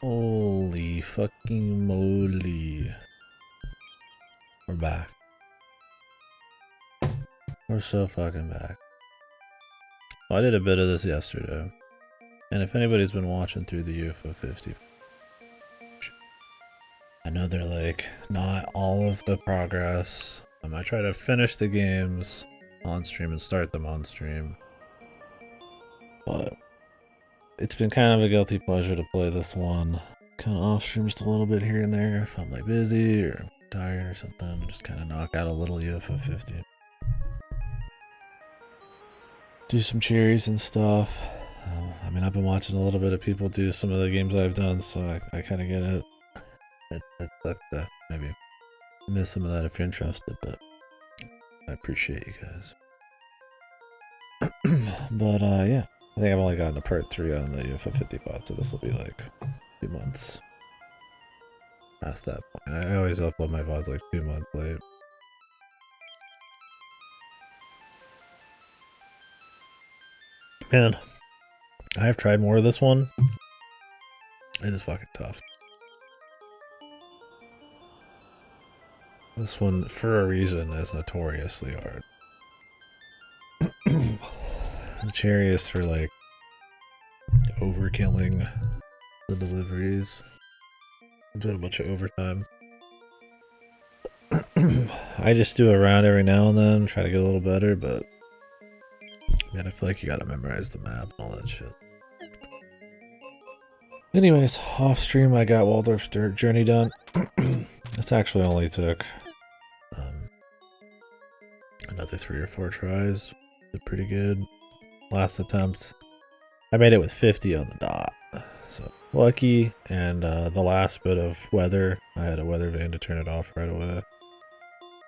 Holy fucking moly. We're back. We're so fucking back. Well, I did a bit of this yesterday. And if anybody's been watching through the UFO 50, I know they're like not all of the progress. I try to finish the games on stream and start them on stream. But it's been kind of a guilty pleasure to play this one. Kind of off stream just a little bit here and there if I'm like busy or tired or something. Just kind of knock out a little UFO 50. Do some cherries and stuff. I mean, I've been watching a little bit of people do some of the games I've done, so I kind of get it. It sucks to maybe miss some of that if you're interested, but I appreciate you guys. But yeah, I think I've only gotten to part 3 on the UFO 50 pod, so this will be like 2 months past that point. I always upload my VODs like 2 months late. Man, I've tried more of this one. It is fucking tough. This one, for a reason, is notoriously hard. The Chariot for like overkilling the deliveries. I'm doing a bunch of overtime. I just do a round every now and then, try to get a little better, but man, I feel like you gotta memorize the map and all that shit. Anyways, off stream I got Waldorf's journey done. This actually only took another 3 or 4 tries. Did pretty good. Last attempt, I made it with 50 on the dot. So lucky, and the last bit of weather, I had a weather vane to turn it off right away.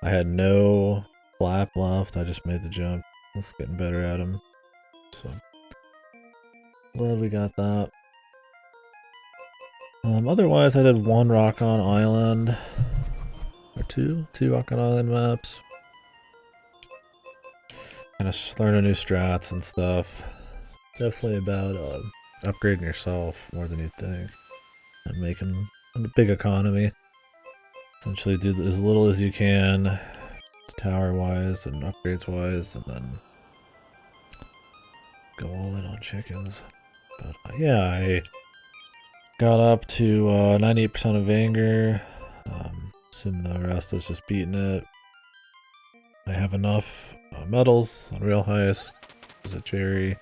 I had no flap left, I just made the jump. I was getting better at them. So glad we got that. Otherwise, I did 1 Rock on Island. Or 2 Rock on Island maps. Kind of learning new strats and stuff. Definitely about upgrading yourself more than you'd think. And making a big economy. Essentially do as little as you can, tower wise and upgrades wise, and then go all in on chickens. But yeah, I got up to 98% of anger. Assume the rest is just beating it. I have enough medals on real highest. There's a cherry.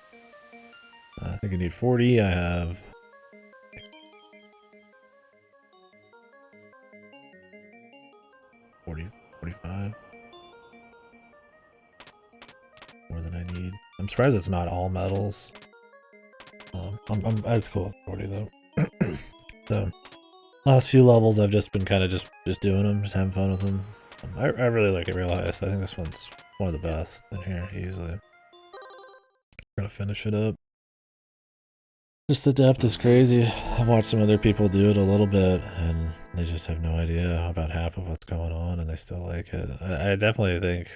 I think I need 40. I have 40, 45. More than I need. I'm surprised it's not all medals. It's cool. 40 though. So last few levels I've just been kind of just doing them, just having fun with them. I really like it real highest. I think this one's one of the best in here easily. Gonna finish it up. Just the depth is crazy. I've watched some other people do it a little bit, and they just have no idea about half of what's going on, and they still like it. I definitely think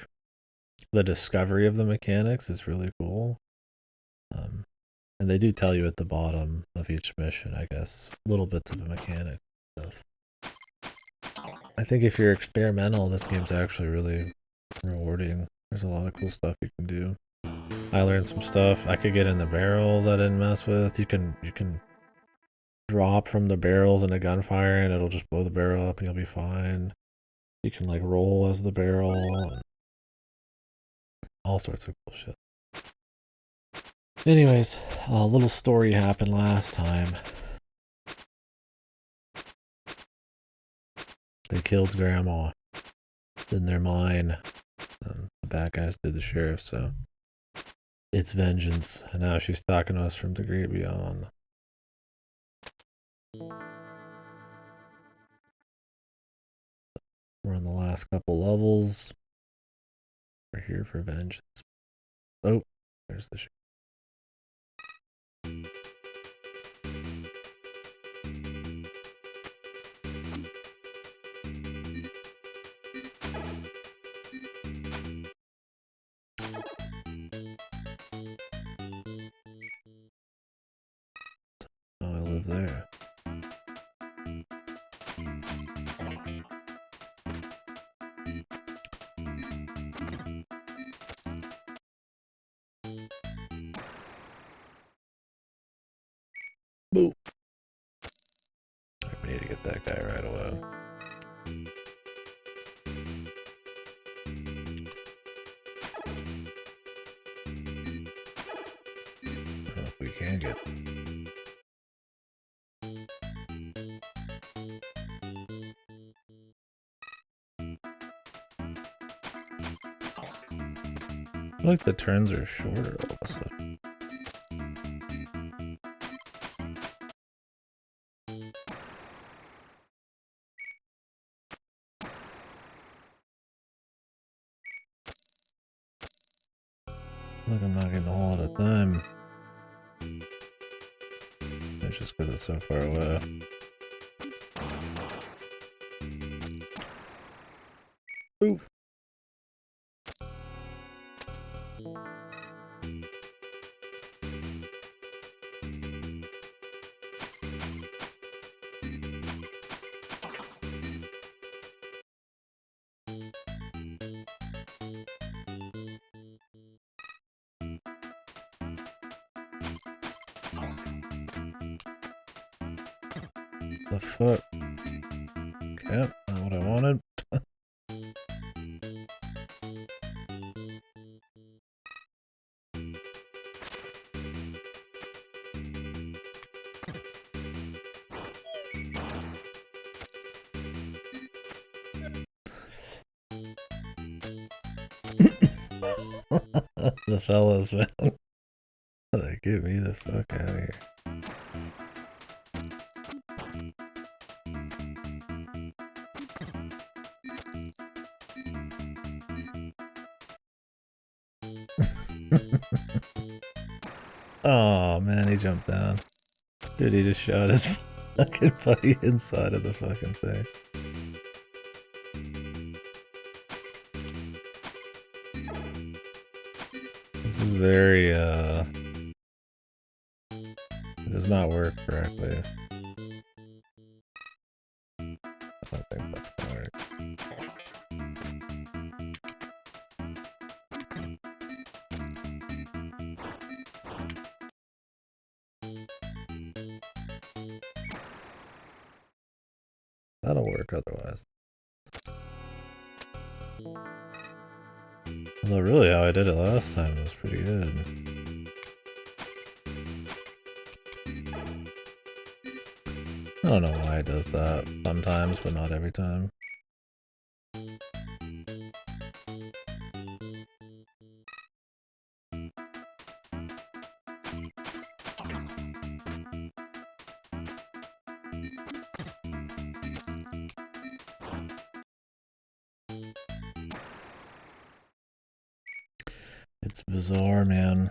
the discovery of the mechanics is really cool. And they do tell you at the bottom of each mission, I guess, little bits of a mechanic stuff. I think if you're experimental, this game's actually really rewarding. There's a lot of cool stuff you can do. I learned some stuff. I could get in the barrels I didn't mess with. You can drop from the barrels into gunfire and it'll just blow the barrel up and you'll be fine. You can like roll as the barrel and all sorts of cool shit. Anyways, a little story happened last time. They killed Grandma in their mine. The bad guys did the sheriff, so it's vengeance. And now she's talking to us from the great beyond. We're on the last couple levels. We're here for vengeance. Oh, there's the sheriff. Boop. We need to get that guy right away. If we can get. I feel like the turns are shorter all of a sudden. Look, I'm not getting a whole lot of time. It's just because it's so far away. Oof. The fuck? Okay, not what I wanted. The fellas, man. Like, get me the fuck out of here. Oh man, he jumped down. Dude, he just shot his fucking buddy inside of the fucking thing. This is very, it does not work correctly. I don't think that's gonna work. That'll work otherwise. Although really how I did it last time was pretty good. I don't know why it does that sometimes, but not every time. It's bizarre, man.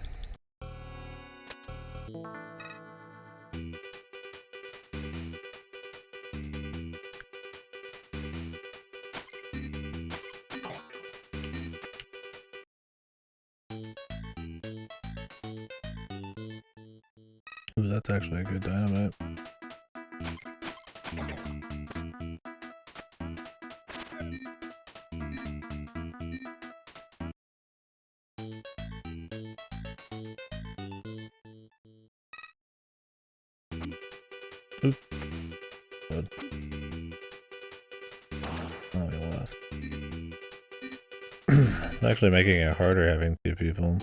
Ooh, that's actually a good dynamite. Oop. Good. Oh, we lost. It's actually making it harder having two people.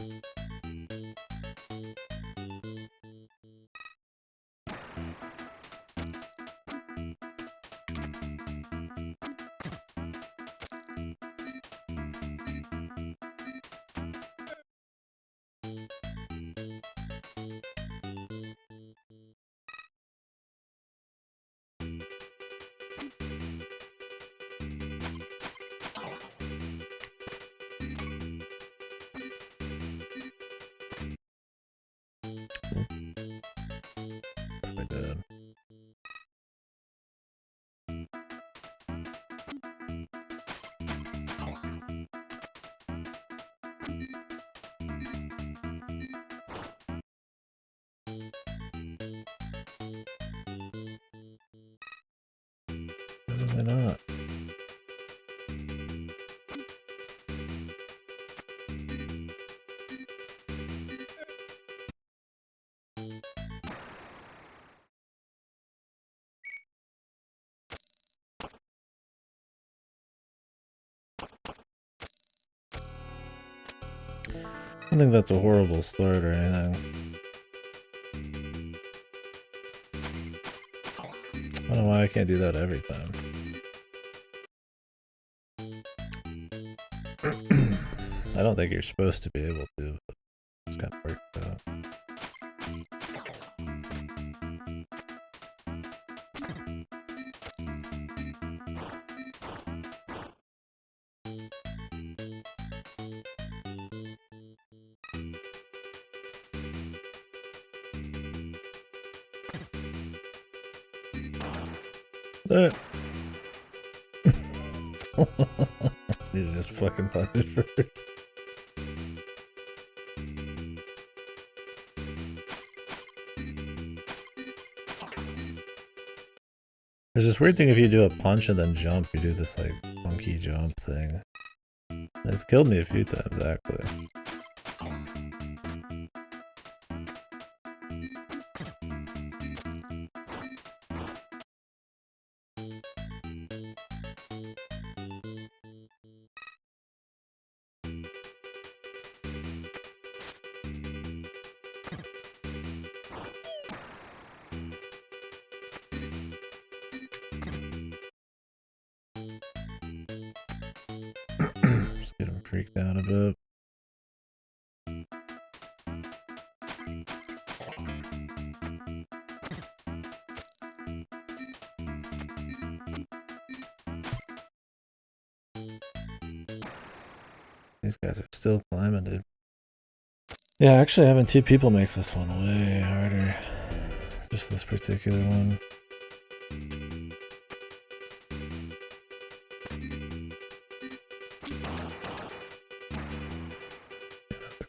I did. Why not? I don't think that's a horrible start or anything. I don't know why I can't do that every time. I don't think you're supposed to be able to, but it's kind of worked out. You just fucking punch it first. There's this weird thing if you do a punch and then jump, you do this like funky jump thing. It's killed me a few times actually. Just get him freaked out a bit. These guys are still climbing, dude. Yeah, actually having two people makes this one way harder. Just this particular one.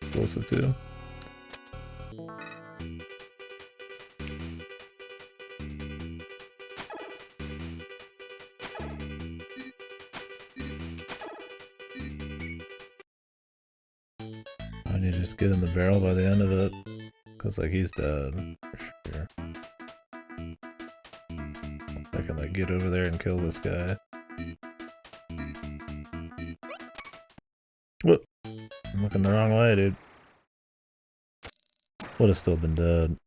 Explosive too. I need to just get in the barrel by the end of it. Cause like he's dead for sure. I can like get over there and kill this guy. What? I'm looking the wrong way, dude. Would have still been dead.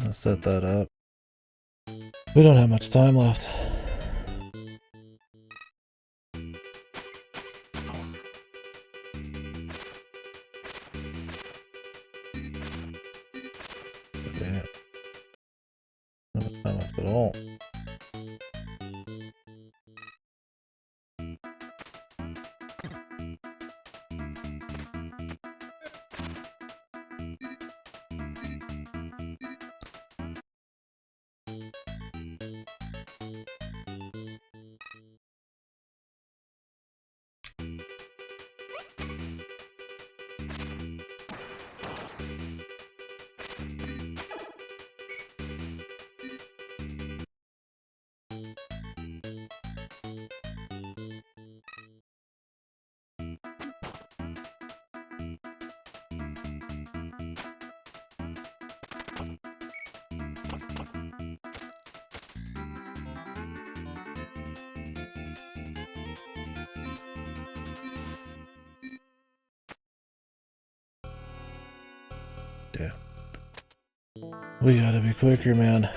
Let's set that up. We don't have much time left. Okay. No time left at all. Damn. We gotta be quicker, man.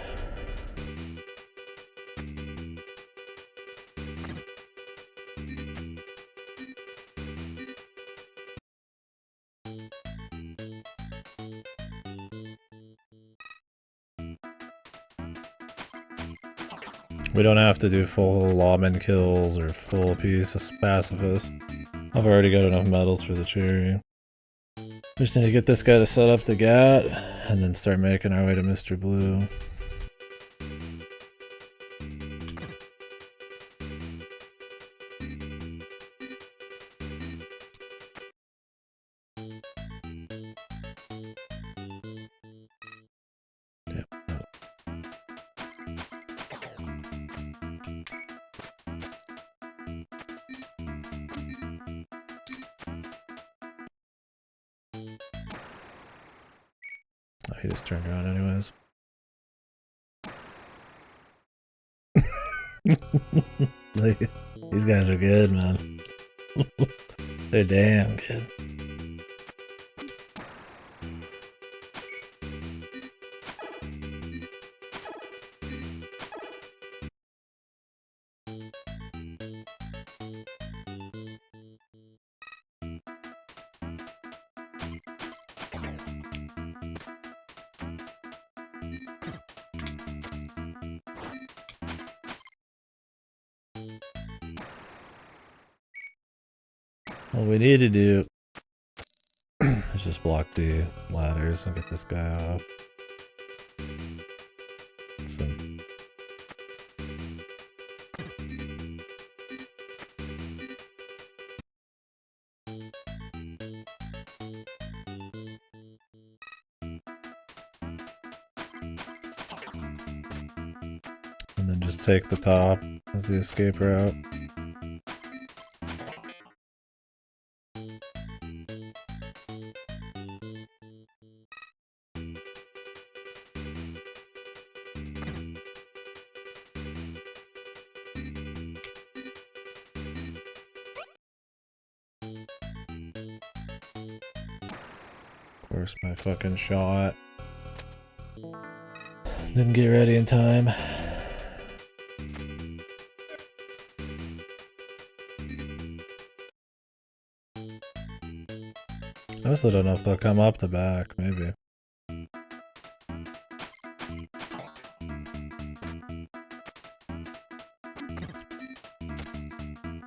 We don't have to do full lawman kills or full piece of pacifist. I've already got enough medals for the cherry. We just need to get this guy to set up the GAT and then start making our way to Mr. Blue. Oh, he just turned around anyways. These guys are good, man. They're damn good. What we need to do is just block the ladders and get this guy off. Some... And then just take the top as the escape route. Of course, my fucking shot. Didn't get ready in time. I also don't know if they'll come up the back, maybe.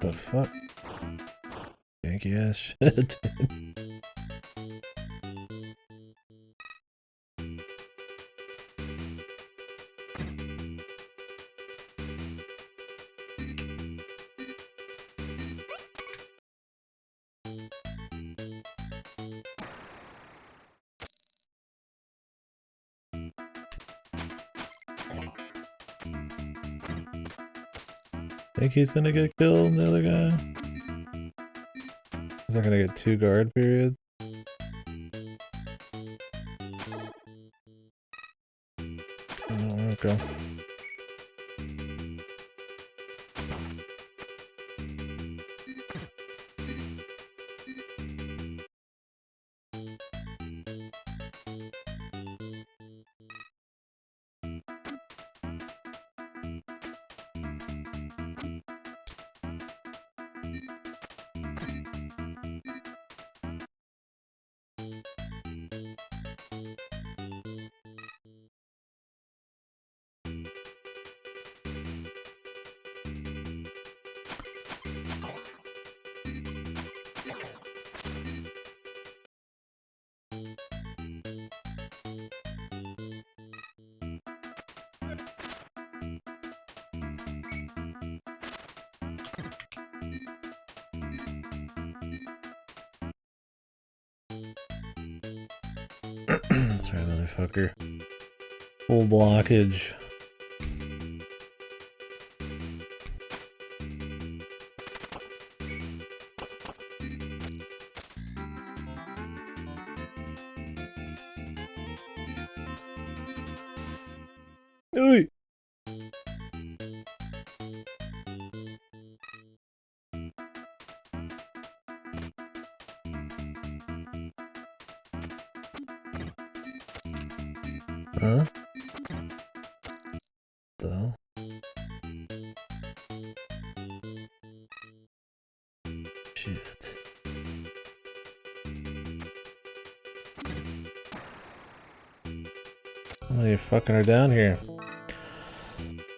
The fuck? Janky ass shit. Think he's gonna get killed, the other guy? He's not gonna get 2 guard periods? Oh, okay. Sorry, motherfucker. Full blockage. Oi! Huh? The shit. Oh, you're fucking her down here.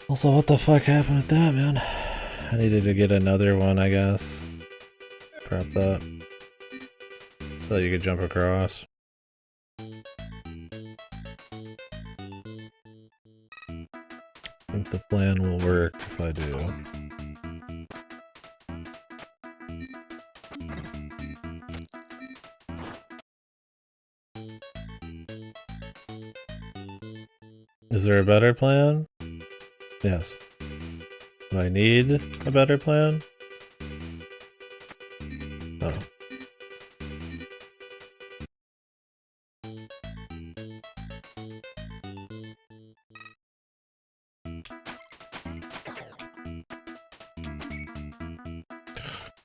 Also, what the fuck happened with that, man? I needed to get another one, I guess. Prep that. So you could jump across. I think the plan will work if I do. Is there a better plan? Yes. Do I need a better plan? Oh.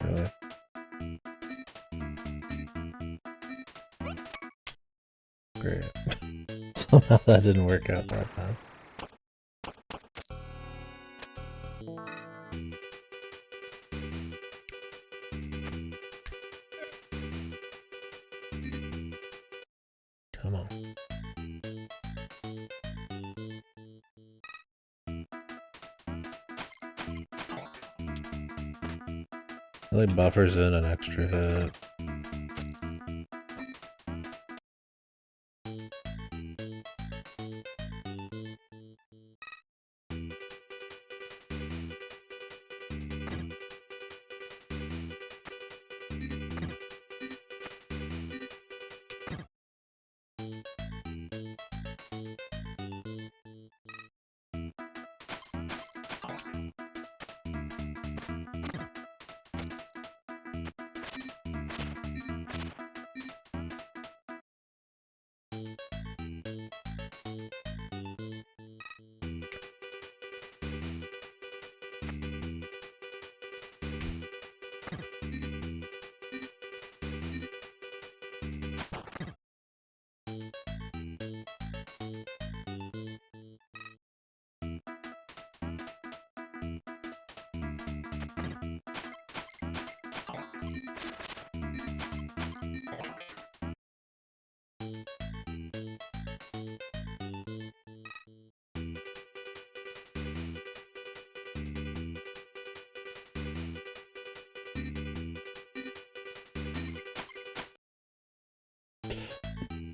Really? Great. Somehow that didn't work out that time. Come on. Really buffers in an extra hit.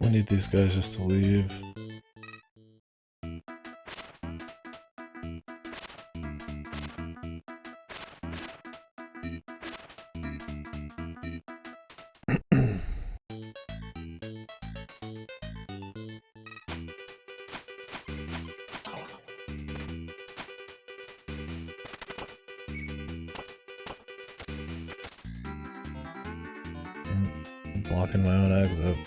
I need these guys just to leave. I'm blocking my own exit.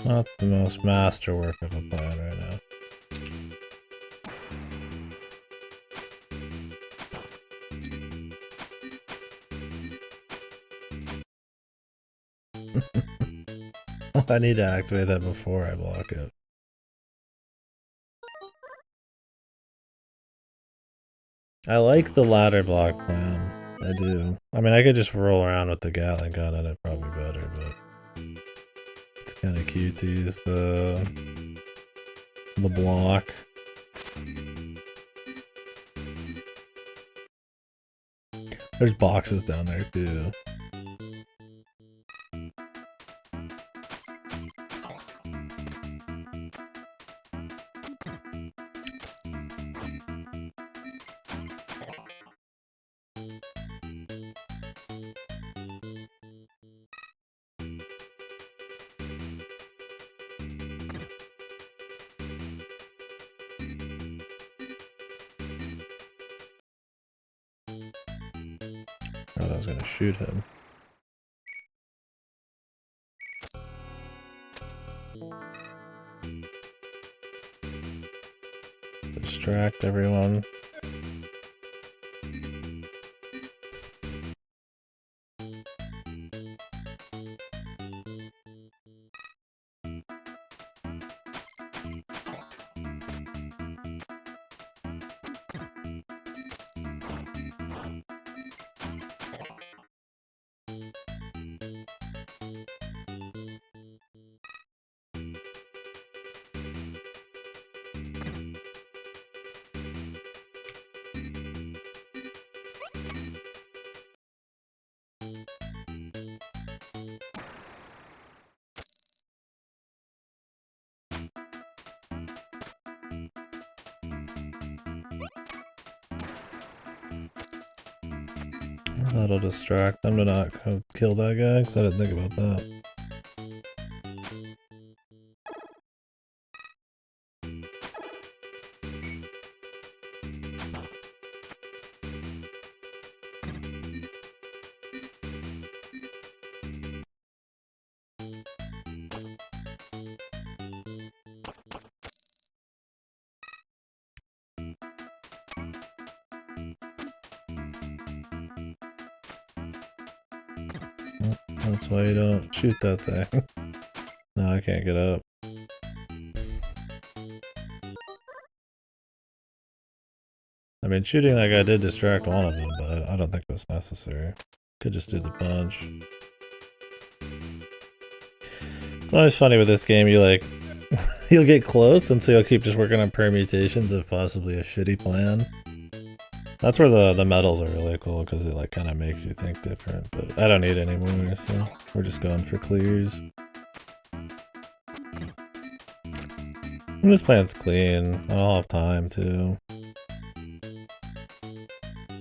Not the most masterwork of a plan right now. I need to activate that before I block it. I like the ladder block plan. I do. I mean, I could just roll around with the Gatling gun and it'd probably be better, but it's kind of cute to use the block. There's boxes down there too. I was gonna shoot him. distract everyone. That'll distract them to not go kill that guy, because I didn't think about that. That's why you don't shoot that thing. No, I can't get up. I mean, shooting that guy did distract one of them, but I don't think it was necessary. Could just do the punch. It's always funny with this game, you like, you'll get close, and so you'll keep just working on permutations of possibly a shitty plan. That's where the medals are really cool, because it like kind of makes you think different, but I don't need any more, so we're just going for clears. And this plan's clean. I'll have time too.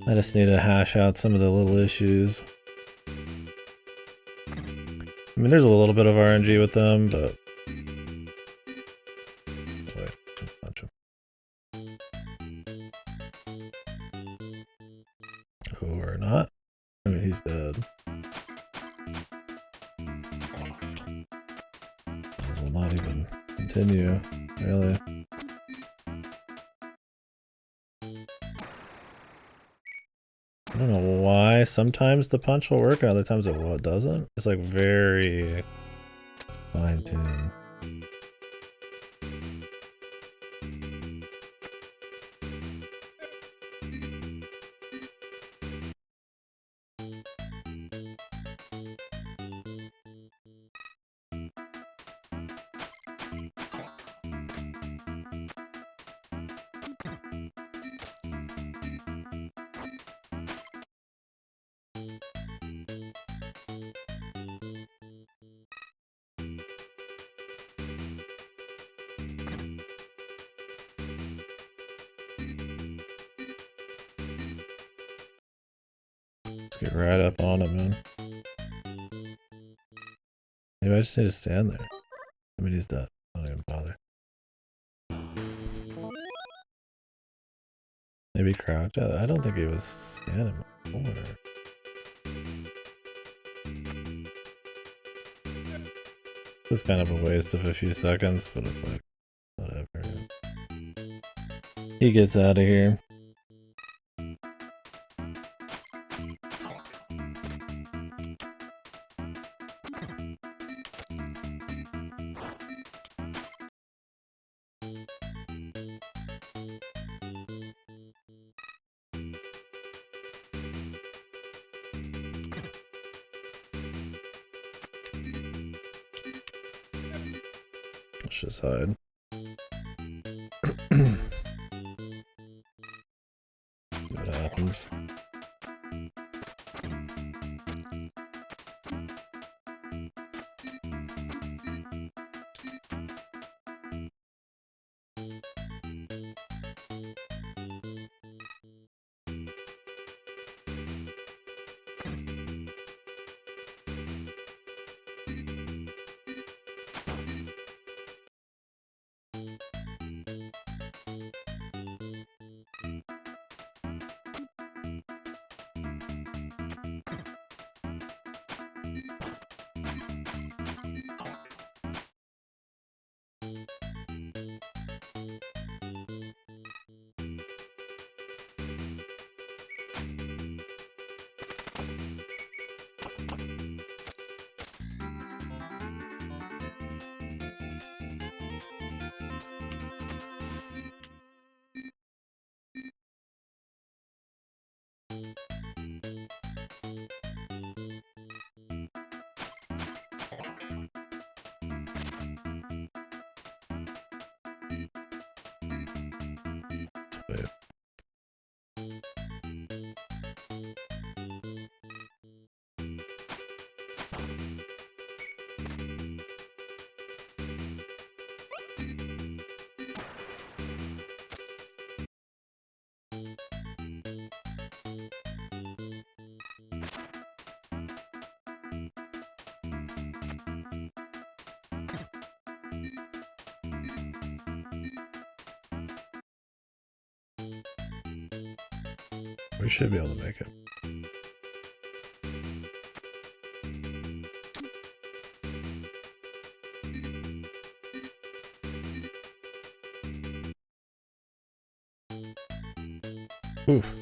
I just need to hash out some of the little issues. I mean, there's a little bit of RNG with them, but... Wait, punch him. Or not. I mean, he's dead. This will not even continue, really. I don't know why. Sometimes the punch will work, and other times it doesn't. It's like very fine-tuned. Let's get right up on it, man. Maybe I just need to stand there. I mean, he's dead. I don't even bother. Maybe crouch. I don't think he was standing before. It was kind of a waste of a few seconds, but it's like, whatever. He gets out of here. Let's just hide. See what happens. We should be able to make it. Oof.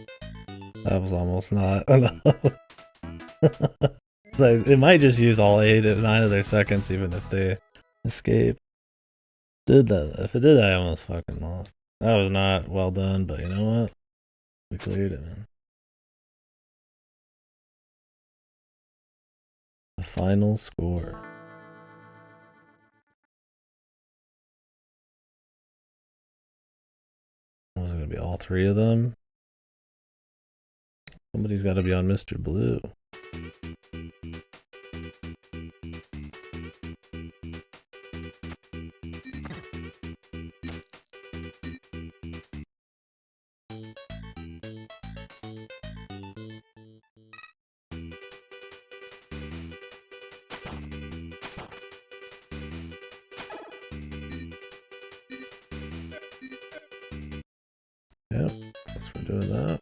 That was almost not enough. Like, it might just use all 8 or 9 of their seconds even if they escape. Did that. If it did, I almost fucking lost. That was not well done, but you know what? We cleared it, man. The final score. Was it gonna be all 3 of them? Somebody's gotta be on Mr. Blue. Yep, thanks for doing that.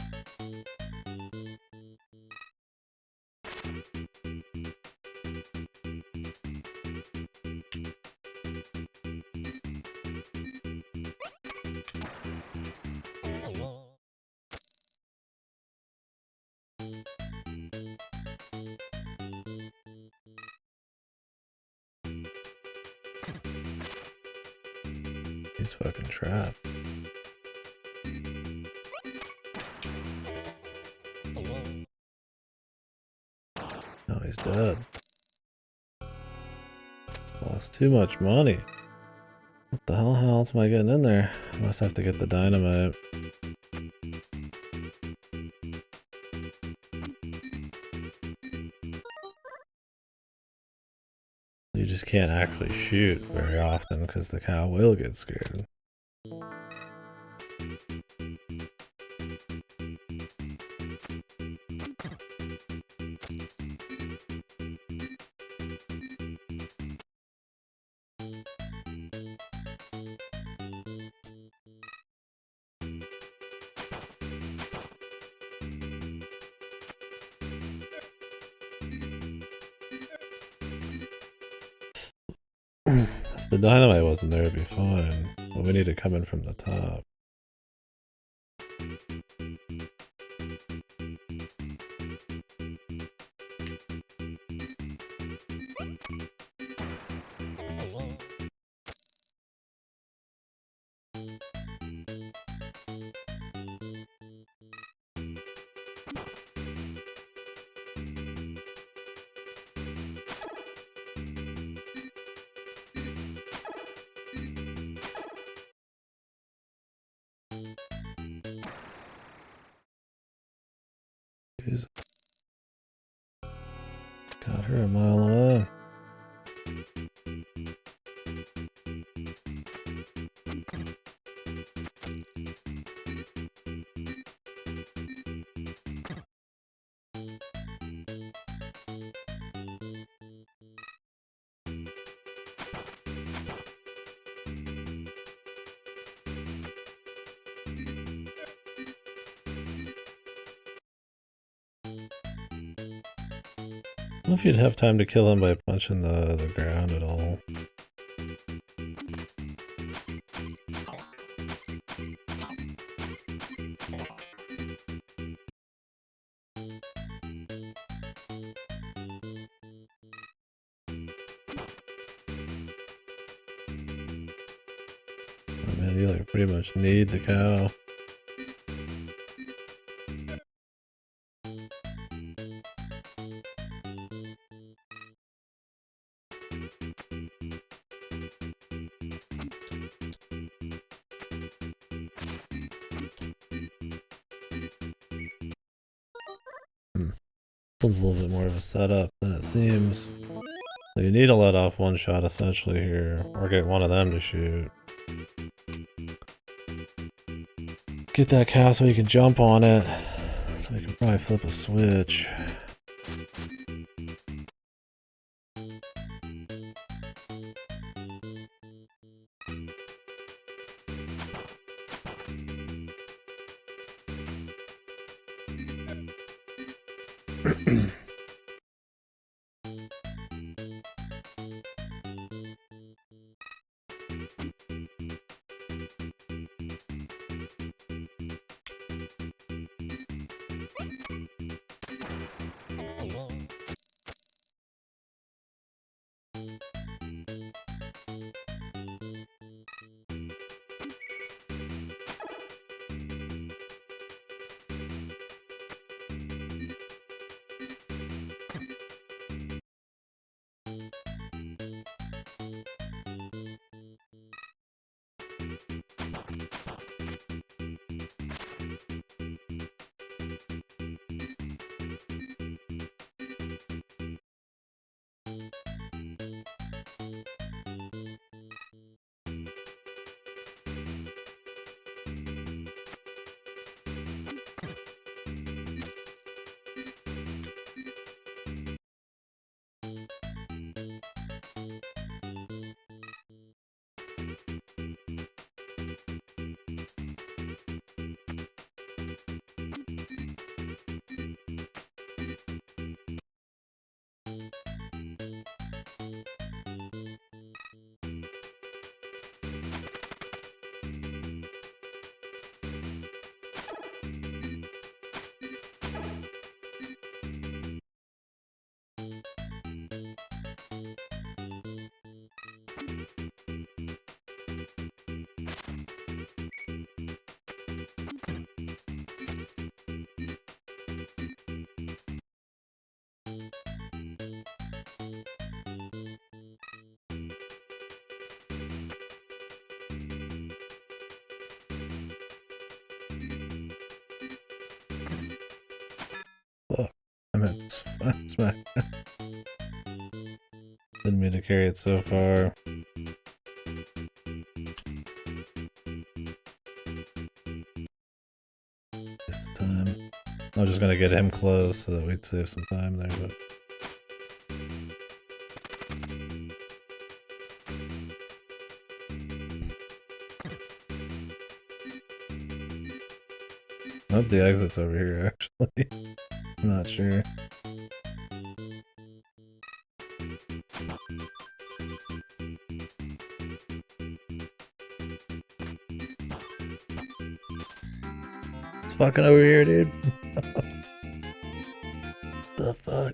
He's fucking trapped. No, he's dead. Lost too much money. What the hell? How else am I getting in there? I must have to get the dynamite. You just can't actually shoot very often because the cow will get scared. If the dynamite wasn't there, it'd be fine. But we need to come in from the top. Jeez. Got her a mile away. I don't know if you'd have time to kill him by punching the ground at all. Oh man, you like pretty much need the cow. One's a little bit more of a setup than it seems. So you need to let off one shot essentially here, or get one of them to shoot. Get that cow so you can jump on it. So we can probably flip a switch. Fuck. I'm at smack. Didn't mean to carry it so far. Waste of time. I was just gonna get him close so that we'd save some time there, but... I hope the exit's over here, actually. I'm not sure. It's fucking over here, dude. The fuck?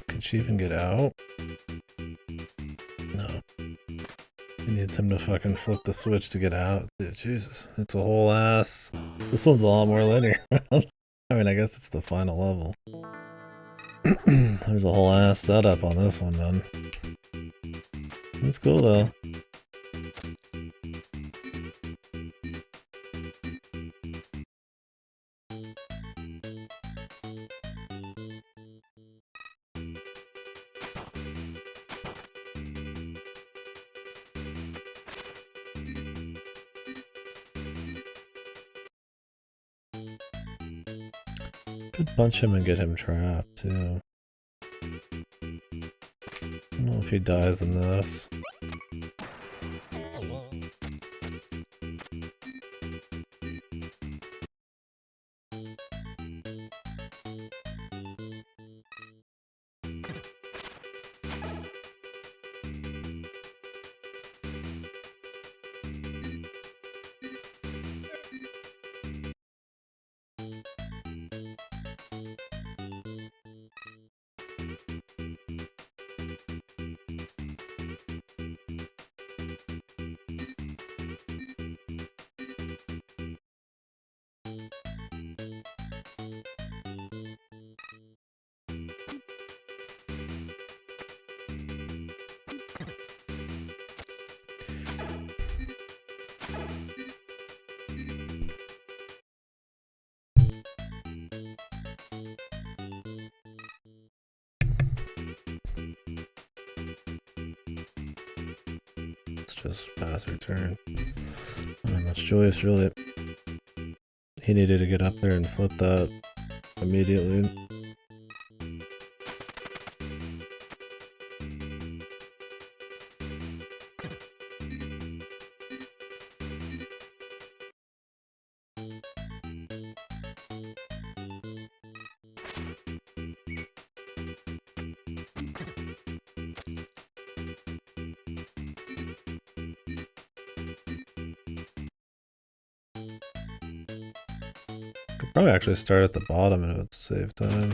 Can she even get out? No. He needs him to fucking flip the switch to get out. Dude, Jesus. It's a whole ass... This one's a lot more linear. I mean, I guess it's the final level. There's a whole ass setup on this one, man. That's cool, though. Could punch him and get him trapped, too. I don't know if he dies in this. Let's just pass her turn. Not much choice, really. He needed to get up there and flip that immediately. Could probably actually start at the bottom and it would save time.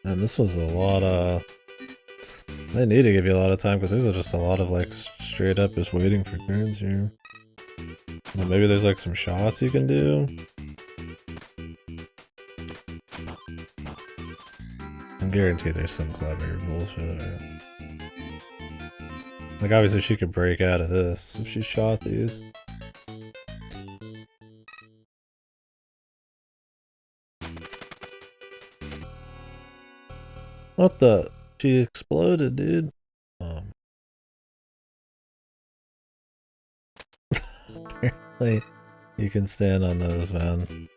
And this was a lot of... They need to give you a lot of time because there's just a lot of like straight up just waiting for turns here. Well, maybe there's like some shots you can do. I guarantee there's some clever bullshit. Like obviously she could break out of this if she shot these. What the? She exploded, dude. Apparently, you can stand on those, man.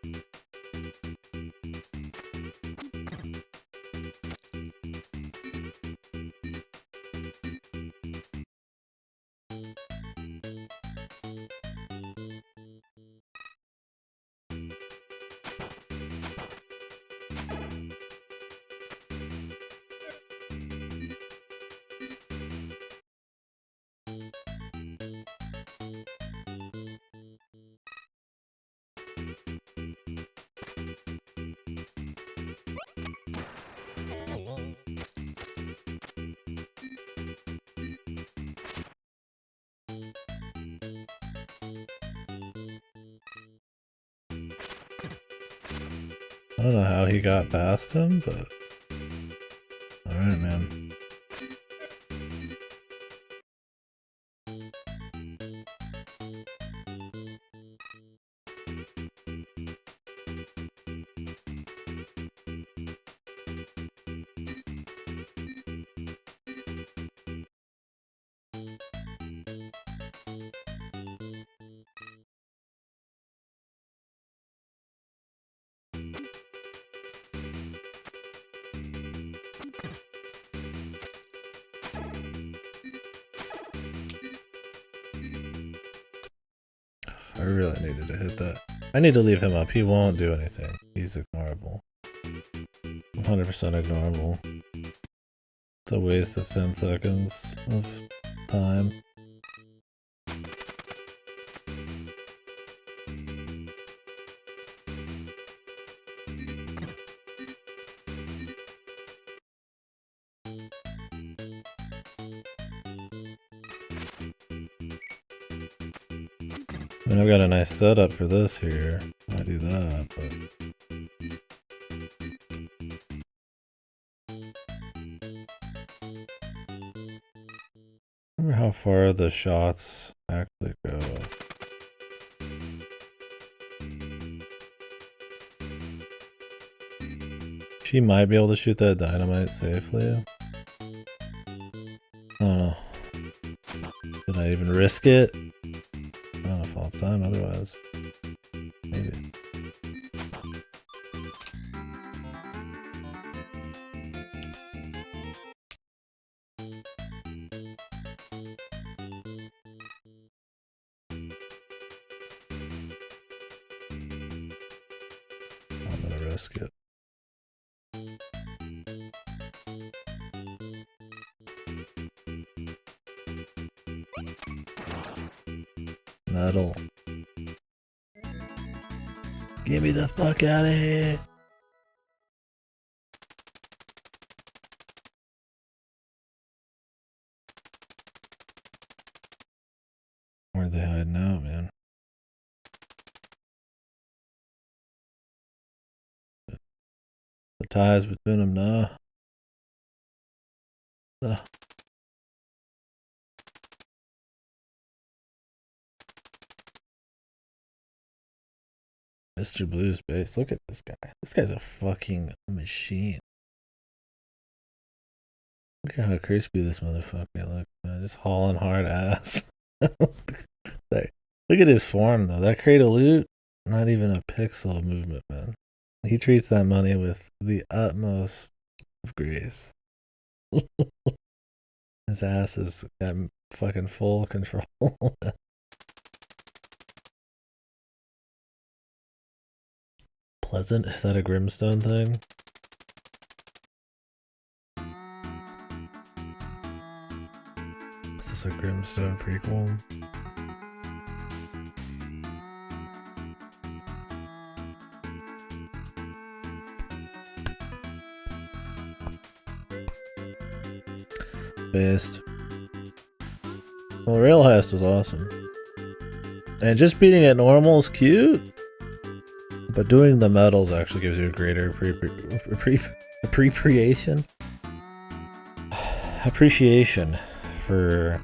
I don't know how he got past him, but... Alright, man. I really needed to hit that. I need to leave him up. He won't do anything. He's ignorable. 100% ignorable. It's a waste of 10 seconds of time. I mean, I've got a nice setup for this here. I do that, but... I wonder how far the shots actually go. She might be able to shoot that dynamite safely. I don't know. Did I even risk it? I don't know if I'll have time otherwise. Maybe. I'm gonna risk it. Metal. Get me the fuck out of here! Where'd they hide now, man? The ties between them, nah. Mr. Blue's base. Look at this guy. This guy's a fucking machine. Look at how crispy this motherfucker looks, man. Just hauling hard ass. Look at his form though. That crate of loot, not even a pixel of movement, man. He treats that money with the utmost of grace. His ass is got fucking full control. Pleasant? Is that a Grimstone thing? Is this a Grimstone prequel? Based. Well, Rail Heist was awesome. And just beating it normal is cute. But doing the medals actually gives you a greater appreciation for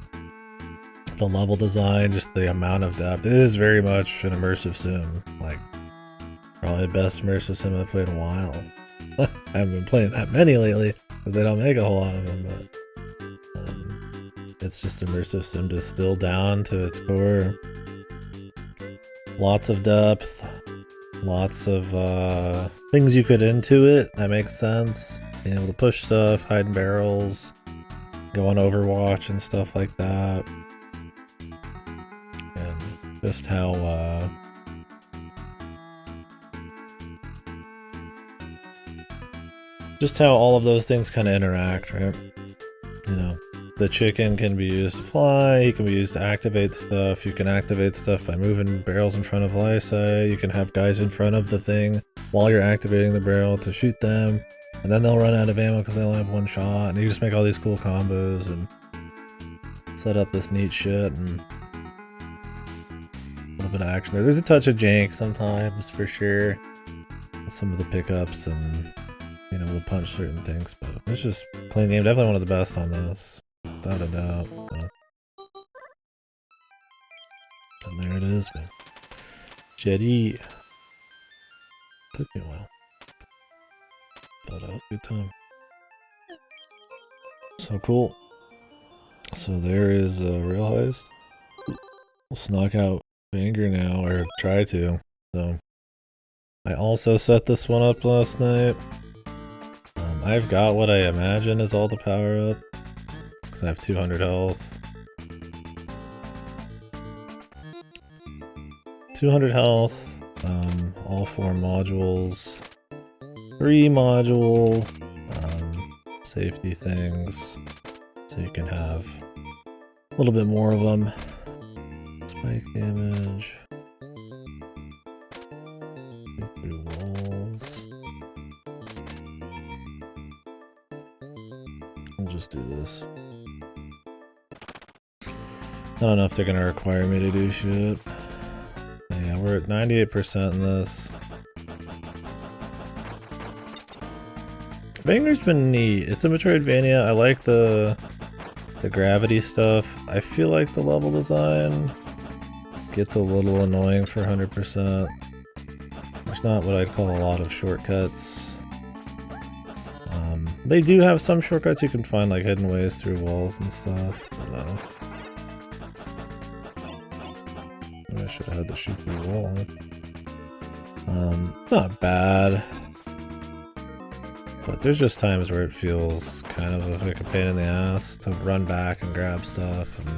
the level design, just the amount of depth. It is very much an immersive sim. Like, probably the best immersive sim I've played in a while. I haven't been playing that many lately, because they don't make a whole lot of them, but it's just immersive sim distilled down to its core. Lots of depth, lots of things you could into it. That makes sense. Being able to push stuff, hide in barrels, go on Overwatch and stuff like that. And just how all of those things kind of interact, right? You know, the chicken can be used to fly, he can be used to activate stuff, you can activate stuff by moving barrels in front of Lysa, you can have guys in front of the thing while you're activating the barrel to shoot them, and then they'll run out of ammo because they only have one shot, and you just make all these cool combos and set up this neat shit, and a little bit of action there. There's a touch of jank sometimes, for sure, with some of the pickups and being able to punch certain things, but it's just clean game. Definitely one of the best on this, without a doubt. And there it is, man. Jetty. Took me a while, but it was a good time. So cool. So there is a Rail Heist. Let's knock out Banger now, or try to. So I also set this one up last night. I've got what I imagine is all the power up, because I have 200 health. 200 health, all 4 modules, 3 module safety things, so you can have a little bit more of them. Spike damage, through walls. I'll just do this. I don't know if they're gonna require me to do shit. Yeah, we're at 98% in this. Banger's been neat. It's a Metroidvania. I like the gravity stuff. I feel like the level design gets a little annoying for 100%. There's not what I'd call a lot of shortcuts. They do have some shortcuts you can find, like hidden ways through walls and stuff. Maybe I should have had to shoot through the wall. Not bad. But there's just times where it feels kind of like a pain in the ass to run back and grab stuff. And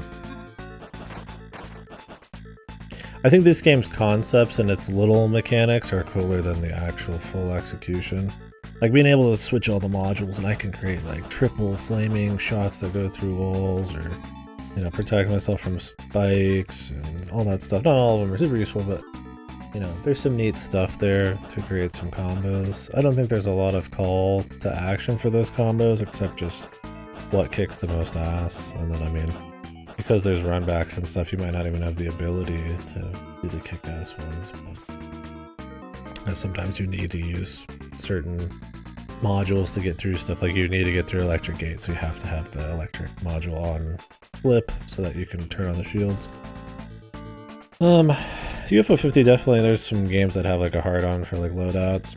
I think this game's concepts and its little mechanics are cooler than the actual full execution. Like being able to switch all the modules, and I can create like triple flaming shots that go through walls, or, you know, protect myself from spikes and all that stuff. Not all of them are super useful, but, you know, there's some neat stuff there to create some combos. I don't think there's a lot of call to action for those combos, except just what kicks the most ass. And then, I mean, because there's runbacks and stuff, you might not even have the ability to do the kick-ass ones. But sometimes you need to use certain modules to get through stuff. Like you need to get through electric gates, so you have to have the electric module on flip so that you can turn on the shields. UFO 50 definitely, there's some games that have like a hard-on for like loadouts.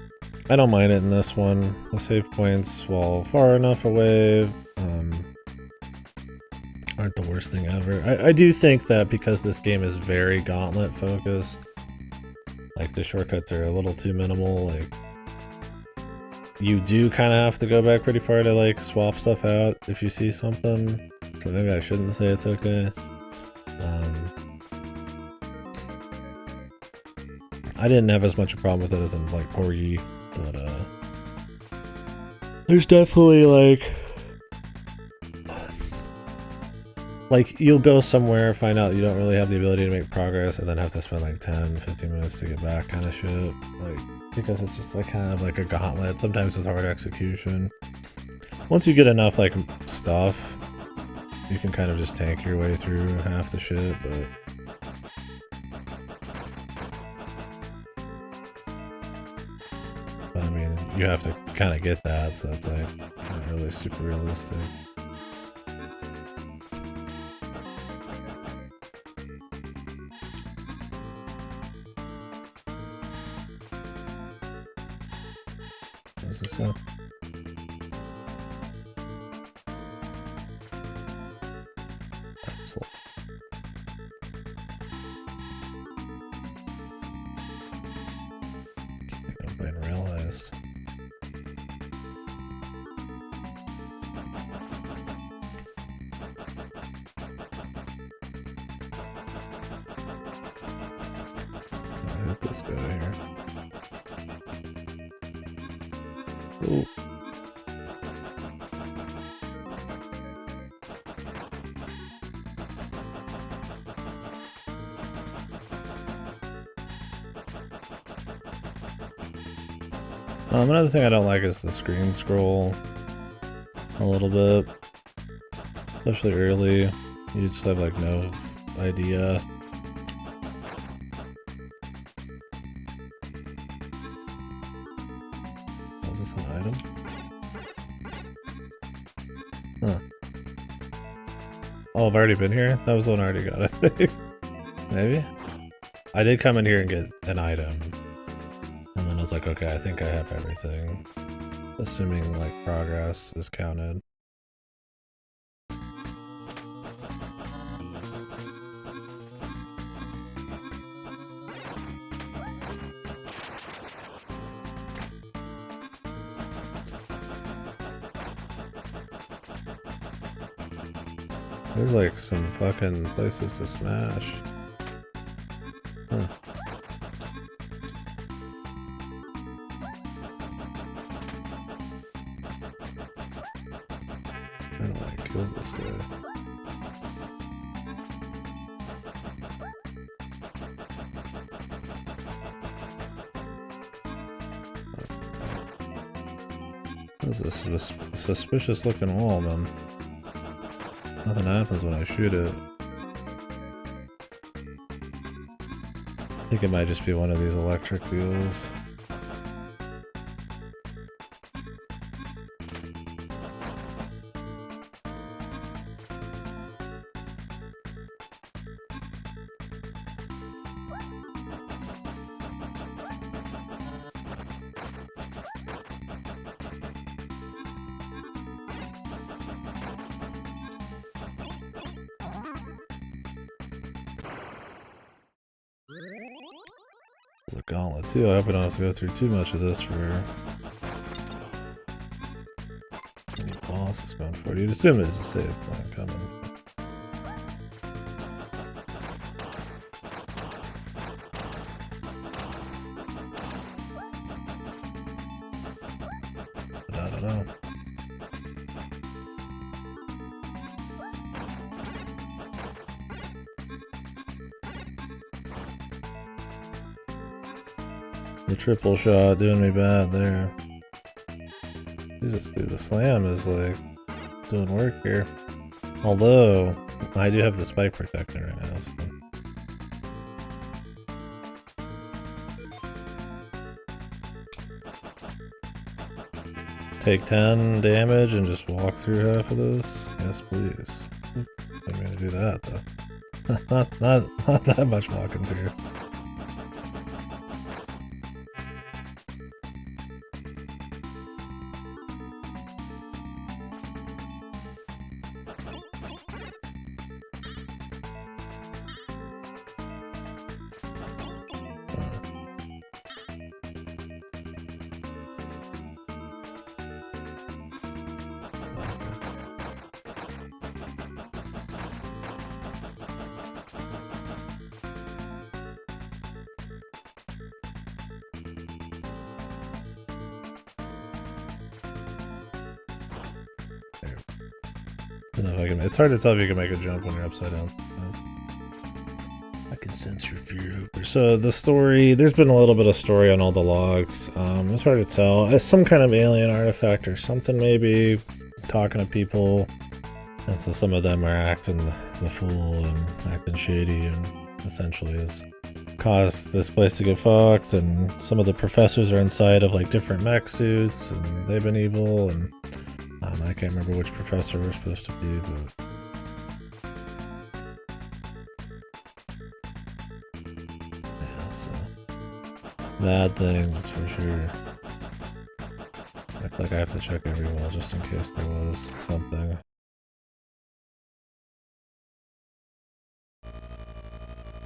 I don't mind it in this one. The save points, while far enough away, aren't the worst thing ever. I do think that because this game is very gauntlet focused, like the shortcuts are a little too minimal, like you do kind of have to go back pretty far to like swap stuff out if you see something. So maybe I shouldn't say it's okay. I didn't have as much a problem with it as in like Porgy, but there's definitely like you'll go somewhere, find out you don't really have the ability to make progress, and then have to spend like 10-15 minutes to get back kind of shit. Like, because it's just like kind of like a gauntlet, sometimes with hard execution. Once you get enough like stuff, you can kind of just tank your way through half the shit, but I mean, you have to kind of get that, so it's like not really super realistic. What's this up? Absolutely. I'm being realized. I'll hit this guy here. Ooh. Another thing I don't like is the screen scroll a little bit, especially early. You just have like no idea. Is this an item? Huh. Oh, I've already been here? That was the one I already got, I think. Maybe? I did come in here and get an item. And then I was like, okay, I think I have everything. Assuming, like, progress is counted. There's, like, some fucking places to smash. Huh. I'm gonna like kill this guy. What is this suspicious looking wall, man? Nothing happens when I shoot it. I think it might just be one of these electric wheels. There's a gauntlet too. I hope I don't have to go through too much of this for any boss is going for it. You'd assume there's a save point coming. But I don't know. The triple shot doing me bad there. Jesus, dude, the slam is like doing work here. Although, I do have the spike protector right now, so. Take 10 damage and just walk through half of this? Yes, please. I'm gonna do that though. not that much walking through. I don't know if I can. It's hard to tell if you can make a jump when you're upside down. I can sense your fear, Hooper. So the story, there's been a little bit of story on all the logs. It's hard to tell. It's some kind of alien artifact or something, maybe talking to people. And so some of them are acting the fool and acting shady, and essentially has caused this place to get fucked. And some of the professors are inside of like different mech suits, and they've been evil. And I can't remember which professor we're supposed to be, but. Bad things for sure. I feel like I have to check every wall just in case there was something.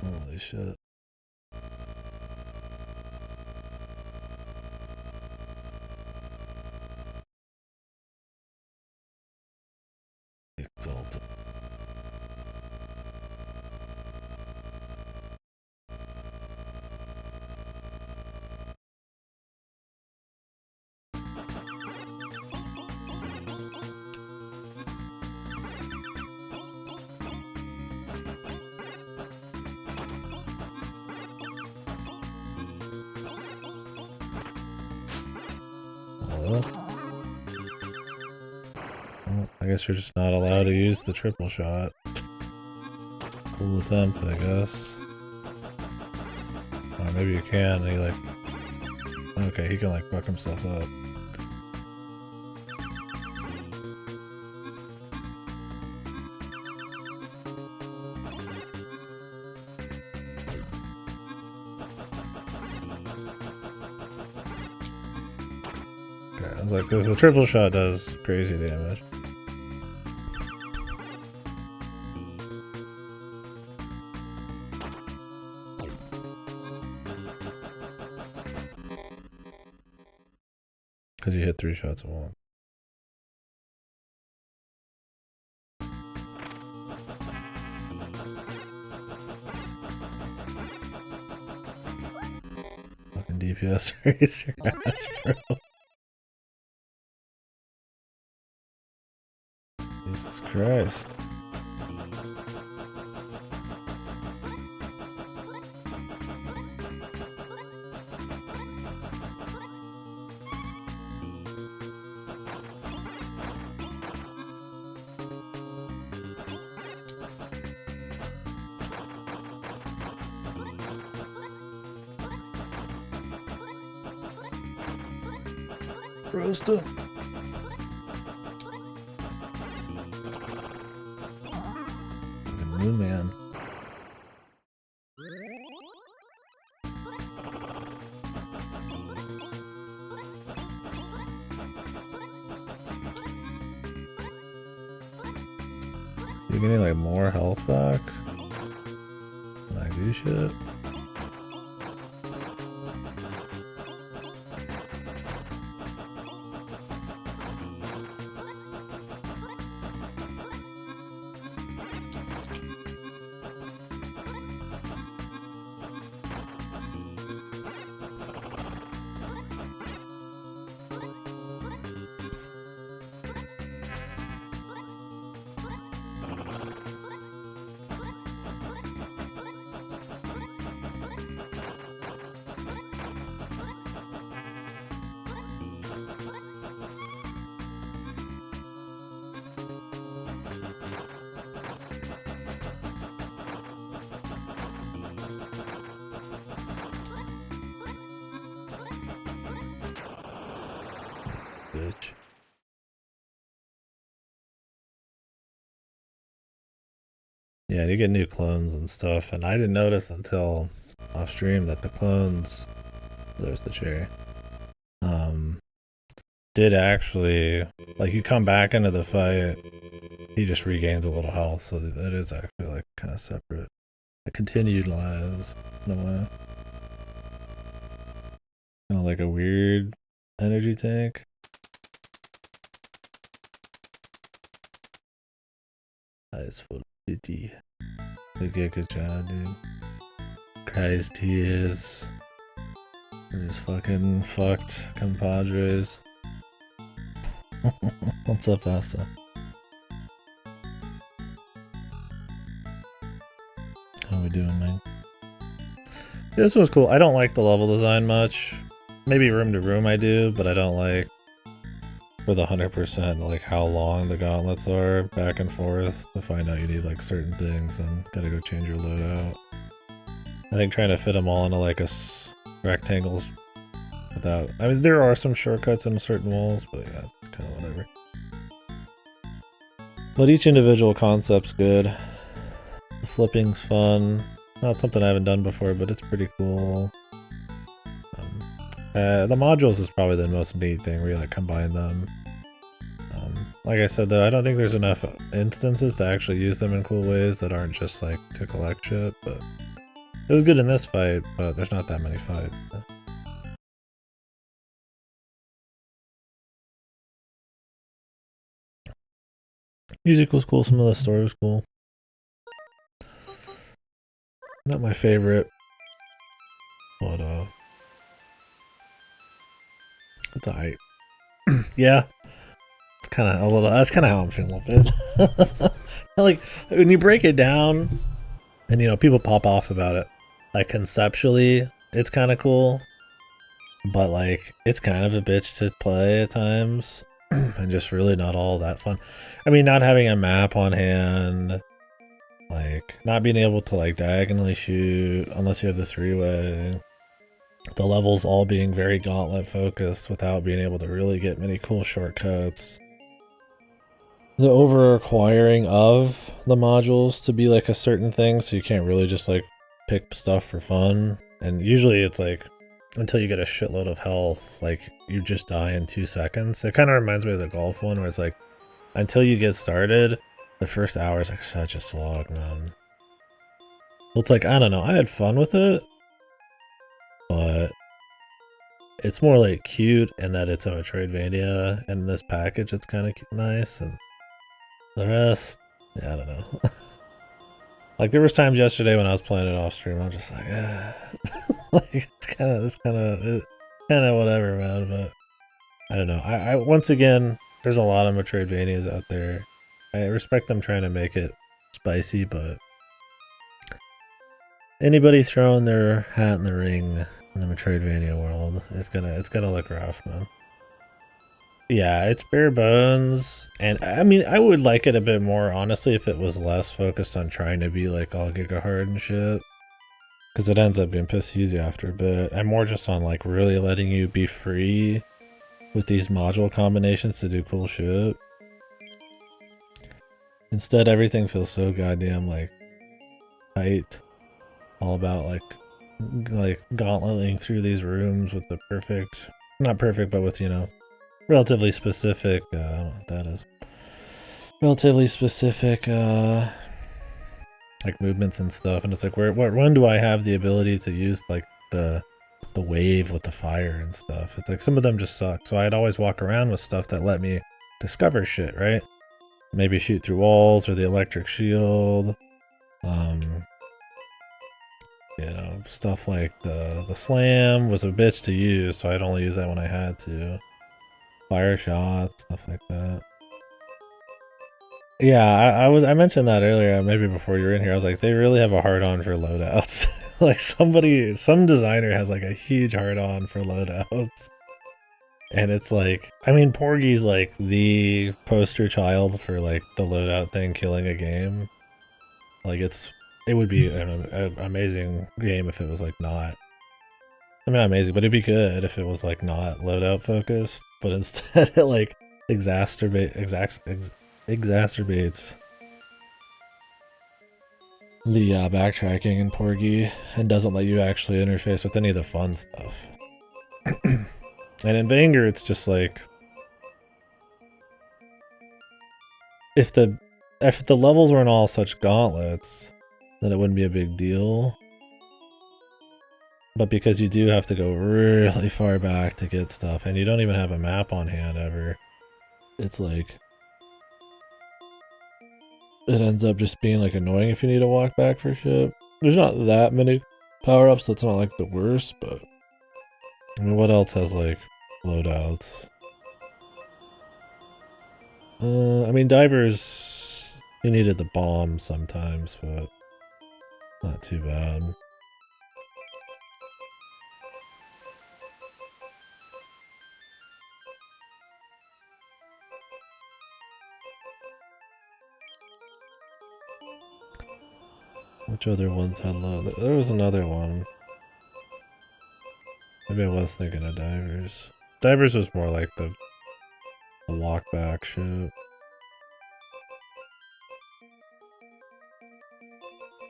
Holy shit. Exalted. Well, I guess you're just not allowed to use the triple shot. Cool attempt, I guess. Or maybe you can, and he like... Okay, he can like fuck himself up. Okay, I was like, because the triple shot does crazy damage. Because you hit 3 shots at once. Fucking DPS raise your ass, bro. Jesus Christ. Roast him. New man. You're getting like more health back when I do shit. Bitch. Yeah, you get new clones and stuff, and I didn't notice until off stream that the clones, there's the cherry, did actually, like, you come back into the fight, he just regains a little health, so that is actually like kind of separate. It continued lives in a way. Kind of like a weird energy tank. Eyes full of pity. Good job, dude. Cries tears. We're just fucking fucked compadres. What's up, Asta? How we doing, man? This was cool. I don't like the level design much. Maybe room to room I do, but I don't like for the 100% like how long the gauntlets are back and forth to find out you need like certain things and gotta go change your loadout. I think trying to fit them all into like rectangles without... I mean, there are some shortcuts in certain walls, but yeah, it's kind of whatever. But each individual concept's good. The flipping's fun. Not something I haven't done before, but it's pretty cool. The modules is probably the most neat thing where you like combine them. Like I said though, I don't think there's enough instances to actually use them in cool ways that aren't just like to collect shit, but it was good in this fight, but there's not that many fights. Music was cool, some of the story was cool. Not my favorite, but it's alright. Yeah, it's kind of a little. That's kind of how I'm feeling a bit. Like when you break it down, and you know people pop off about it. Like conceptually, it's kind of cool, but like it's kind of a bitch to play at times, and just really not all that fun. I mean, not having a map on hand, like not being able to like diagonally shoot unless you have the three-way. The levels all being very gauntlet focused without being able to really get many cool shortcuts. The over acquiring of the modules to be like a certain thing, so you can't really just like pick stuff for fun. And usually it's like until you get a shitload of health, like you just die in 2 seconds. It kind of reminds me of the golf one where it's like until you get started, the first hour is like such a slog, man. It's like, I don't know, I had fun with it, but it's more like cute in that it's a Metroidvania, and in this package it's kind of nice, and the rest, yeah, I don't know. Like there was times yesterday when I was playing it off stream, I was just like, like it's kind of whatever, man. But I don't know. I once again, there's a lot of Metroidvanias out there. I respect them trying to make it spicy, but anybody throwing their hat in the ring in the Metroidvania world, it's gonna look rough, man. Yeah, it's bare bones, and I mean, I would like it a bit more, honestly, if it was less focused on trying to be like all giga hard and shit. Because it ends up being piss easy after a bit, and more just on like really letting you be free with these module combinations to do cool shit. Instead, everything feels so goddamn like tight. All about like gauntleting through these rooms with the perfect, not perfect, but with, you know, relatively specific, I don't know what that is. Relatively specific, like movements and stuff, and it's like, when do I have the ability to use like the wave with the fire and stuff? It's like some of them just suck, so I'd always walk around with stuff that let me discover shit, right? Maybe shoot through walls or the electric shield, you know, stuff like the slam was a bitch to use, so I'd only use that when I had to. Fire shots, stuff like that. Yeah, I mentioned that earlier, maybe before you were in here. I was like, they really have a hard-on for loadouts. Like some designer has like a huge hard-on for loadouts. And it's like, I mean, Porgy's like the poster child for like the loadout thing killing a game. Like it would be an amazing game if it was like not. I mean, not amazing, but it'd be good if it was like not loadout focused. But instead, it like exacerbates the backtracking in Porgy and doesn't let you actually interface with any of the fun stuff. And in Banger, it's just like if the levels weren't all such gauntlets, then it wouldn't be a big deal. But because you do have to go really far back to get stuff, and you don't even have a map on hand ever, it's like it ends up just being like annoying if you need to walk back for shit. There's not that many power-ups, that's not like the worst, but I mean, what else has like loadouts? I mean, divers, you needed the bomb sometimes, but Not too bad. Which other ones had low? There was another one. Maybe I was thinking of divers. Divers was more like the walk back shit.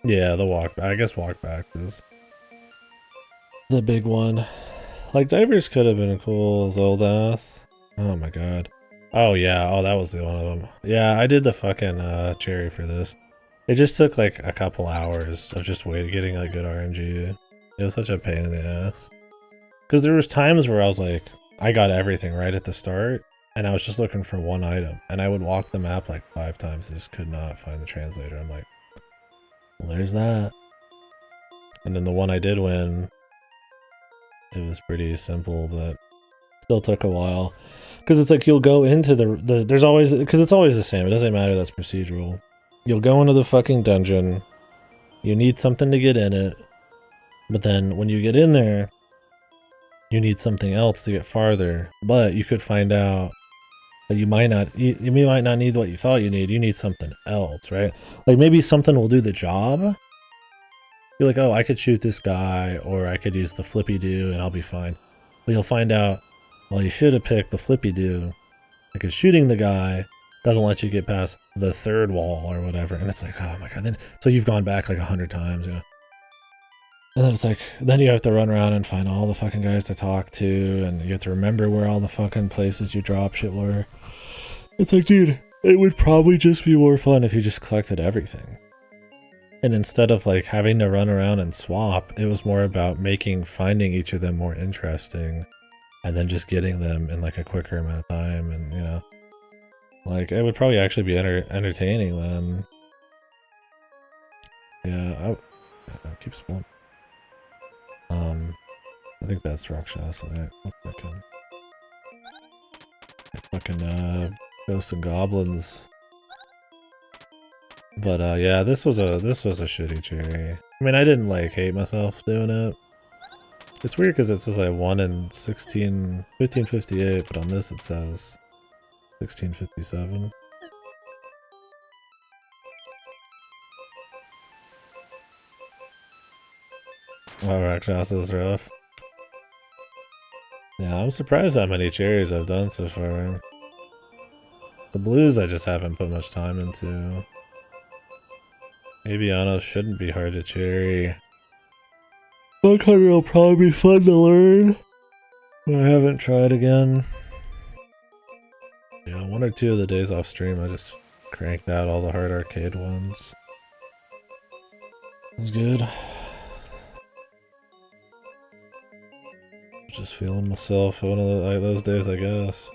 Yeah, the walk. I guess walk back is the big one. Like divers could have been cool. Zoldath. Oh my god. Oh yeah. Oh, that was the one of them. Yeah, I did the fucking cherry for this. It just took like a couple hours of just waiting, getting like good RNG. It was such a pain in the ass. Because there was times where I was like, I got everything right at the start, and I was just looking for one item, and I would walk the map like 5 times and just could not find the translator. I'm like, well, there's that. And then the one I did win, it was pretty simple, but still took a while. Because it's like you'll go into there's always, because it's always the same. It doesn't matter that's procedural. You'll go into the fucking dungeon, you need something to get in it, but then when you get in there, you need something else to get farther. But you could find out that you might not need what you thought you need something else, right? Like maybe something will do the job. You're like, oh, I could shoot this guy, or I could use the flippy-do and I'll be fine. But you'll find out, well, you should have picked the flippy-do, because shooting the guy doesn't let you get past the 3rd wall or whatever. And it's like, oh my god. Then so you've gone back like 100 times, you know. And then it's like, then you have to run around and find all the fucking guys to talk to, and you have to remember where all the fucking places you drop shit were. It's like, dude, it would probably just be more fun if you just collected everything. And instead of like having to run around and swap, it was more about finding each of them more interesting, and then just getting them in like a quicker amount of time, and you know, like it would probably actually be entertaining then. Yeah, I keep spawning. I think that's Rakshasa, right? Fucking ghosts and goblins. But yeah, this was a shitty cherry. I mean, I didn't like hate myself doing it. It's weird because it says I won in 1558, but on this it says 1657. Wow, Rakshasa's rough. Yeah, I'm surprised how many cherries I've done so far. The blues I just haven't put much time into. Avianos shouldn't be hard to cherry. Bug hunter will probably be fun to learn. I haven't tried again. Yeah, 1 or 2 of the days off stream I just cranked out all the hard arcade ones. It was good. Just feeling myself one of those days, I guess.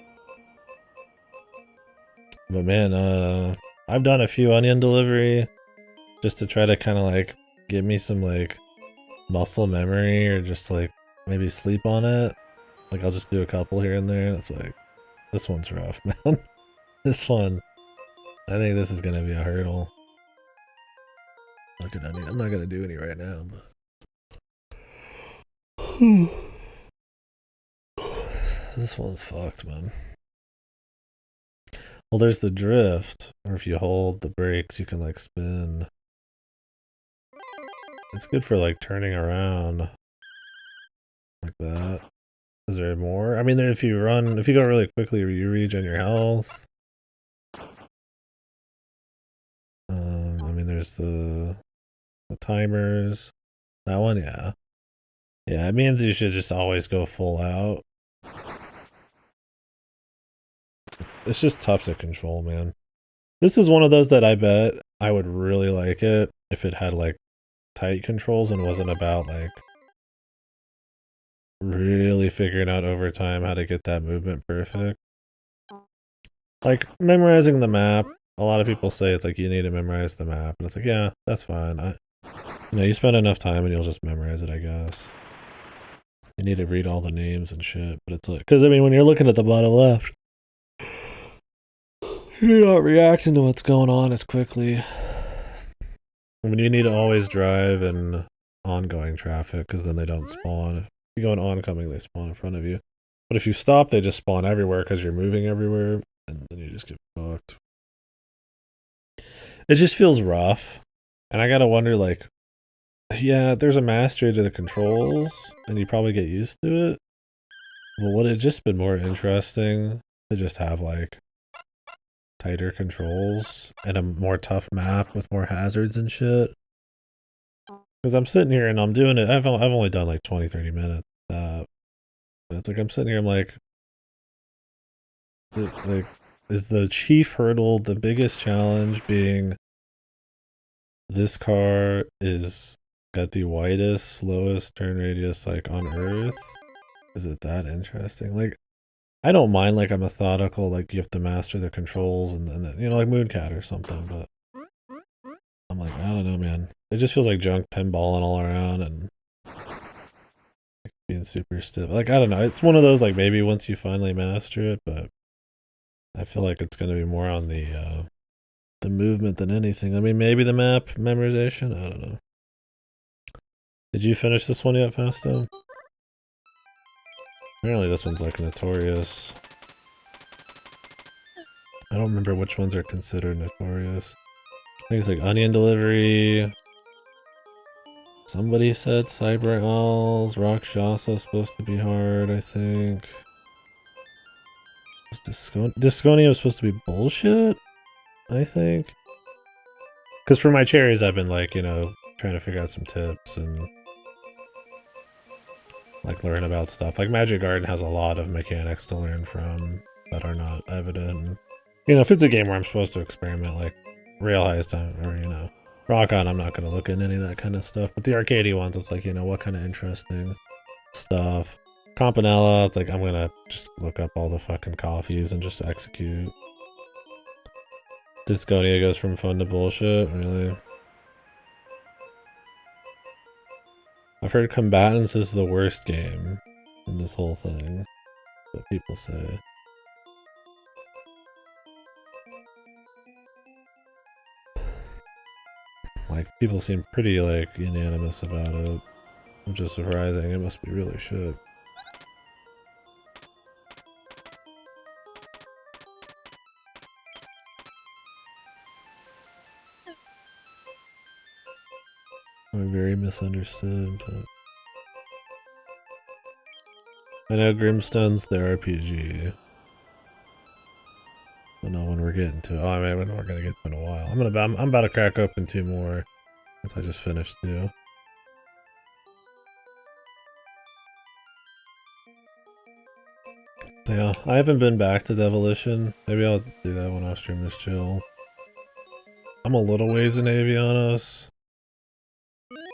But man, I've done a few onion delivery just to try to kind of like give me some like muscle memory, or just like maybe sleep on it. Like I'll just do a couple here and there, and it's like, this one's rough, man. This one, I think this is gonna be a hurdle. Look at onion. I'm not gonna do any right now, but this one's fucked, man. Well, there's the drift, or if you hold the brakes, you can like spin. It's good for like turning around like that. Is there more? I mean, if you go really quickly, you regen your health. I mean, there's the timers. That one, yeah. Yeah, it means you should just always go full out. It's just tough to control, man. This is one of those that I bet I would really like it if it had like tight controls and wasn't about like really figuring out over time how to get that movement perfect. Like memorizing the map, a lot of people say it's like you need to memorize the map, and it's like, yeah, that's fine. You spend enough time and you'll just memorize it, I guess. You need to read all the names and shit, but it's like, because I mean, when you're looking at the bottom left, you're not reacting to what's going on as quickly. I mean, you need to always drive in ongoing traffic because then they don't spawn. If you go in oncoming, they spawn in front of you. But if you stop, they just spawn everywhere because you're moving everywhere, and then you just get fucked. It just feels rough, and I gotta wonder, like, yeah, there's a mastery to the controls, and you probably get used to it. But would it just been more interesting to just have, like, tighter controls and a more tough map with more hazards and shit? Because I'm sitting here and I'm doing it. I've only done like 20-30 minutes. It's like I'm sitting here. I'm like, is the chief hurdle the biggest challenge? Being this car is got the widest, slowest turn radius like on Earth. Is it that interesting? Like, I don't mind like a methodical, like you have to master the controls and you know, like Mooncat or something. But I'm like, I don't know, man. It just feels like junk pinballing all around and being super stiff. Like, I don't know. It's one of those, like, maybe once you finally master it, but I feel like it's going to be more on the movement than anything. I mean, maybe the map memorization. I don't know. Did you finish this one yet, Fasto? Apparently this one's, like, notorious. I don't remember which ones are considered notorious. I think it's, like, Onion Delivery. Somebody said Cyber Owls. Rakshasa supposed to be hard, I think. Disconia was supposed to be bullshit, I think. Because for my cherries, I've been like, you know, trying to figure out some tips and like learn about stuff. Like Magic Garden has a lot of mechanics to learn from that are not evident. You know, if it's a game where I'm supposed to experiment, like Rail Heist or, you know, Rock On, I'm not going to look at any of that kind of stuff. But the arcadey ones, it's like, you know, what kind of interesting stuff. Campanella, it's like, I'm going to just look up all the fucking coffees and just execute. Disconia goes from fun to bullshit, really. I've heard Combatants is the worst game in this whole thing. What people say. Like, people seem pretty, like, unanimous about it. Which is surprising. It must be really shit. I'm very misunderstood, but... I know Grimstone's the RPG. I don't know when we're getting to it. Oh, I mean, we're gonna get to it in a while. I'm about to crack open 2 more. Since I just finished 2. Yeah, I haven't been back to Devolution. Maybe I'll do that when I stream this chill. I'm a little ways in Avianos.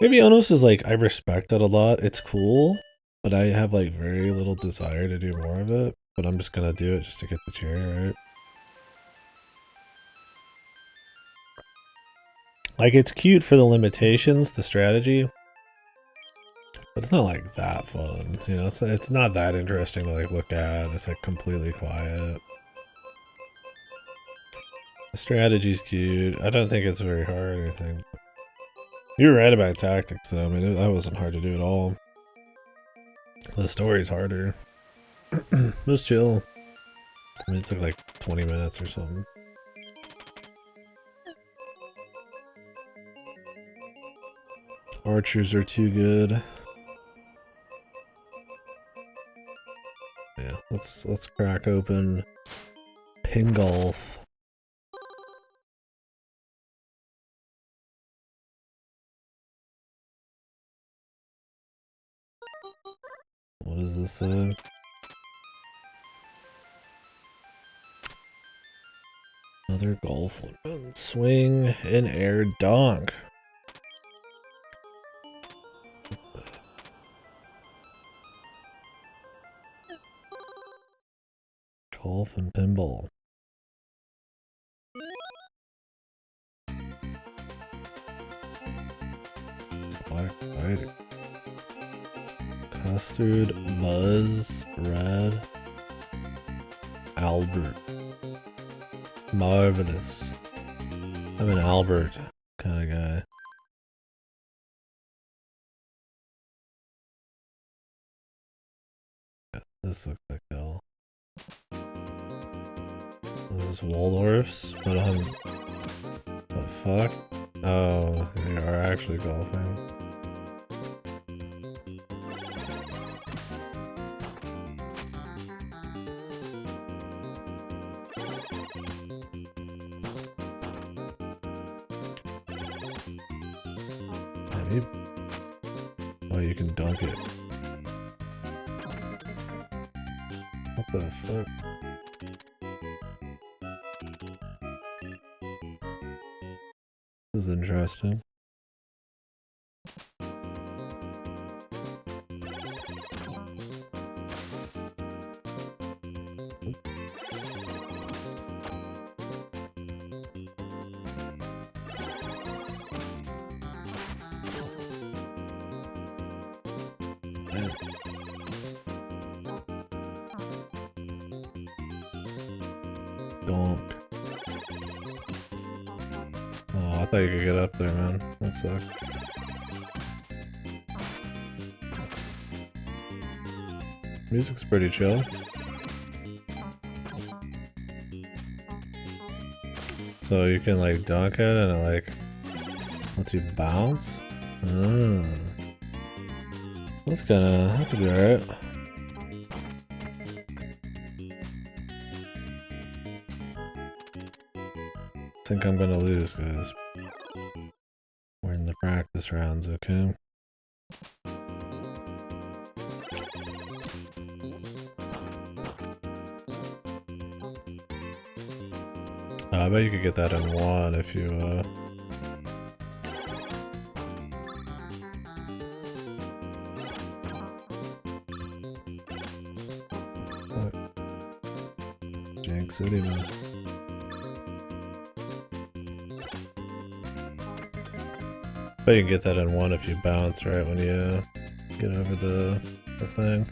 Avianos is like, I respect it a lot. It's cool, but I have like very little desire to do more of it. But I'm just gonna do it just to get the chair, right? Like, it's cute for the limitations, the strategy, but it's not like that fun. You know, it's not that interesting to like look at. It's like completely quiet. The strategy's cute. I don't think it's very hard or anything. You're right about tactics, though. I mean, that wasn't hard to do at all. The story's harder. It was chill. I mean, it took like 20 minutes or something. Archers are too good. Yeah, let's crack open Pin Golf. What does this say? Another golf one. Swing in air donk. Golf and pinball. Black Spider. Custard, Buzz, Red, Albert. Marvelous. I'm an Albert kind of guy. This looks like hell. This is Waldorf's, but the fuck? Oh, they are actually golfing. Maybe. Oh, you can dunk it. What the fuck? This is interesting. Donk. Oh, I thought you could get up there, man. That sucks. Music's pretty chill. So you can like dunk it and it like lets you bounce? Oh. That could be alright. I think I'm gonna lose, guys. We're in the practice rounds, okay? I bet you could get that in one if you, What? Jank City, man. Bet you can get that in one if you bounce right when you get over the thing.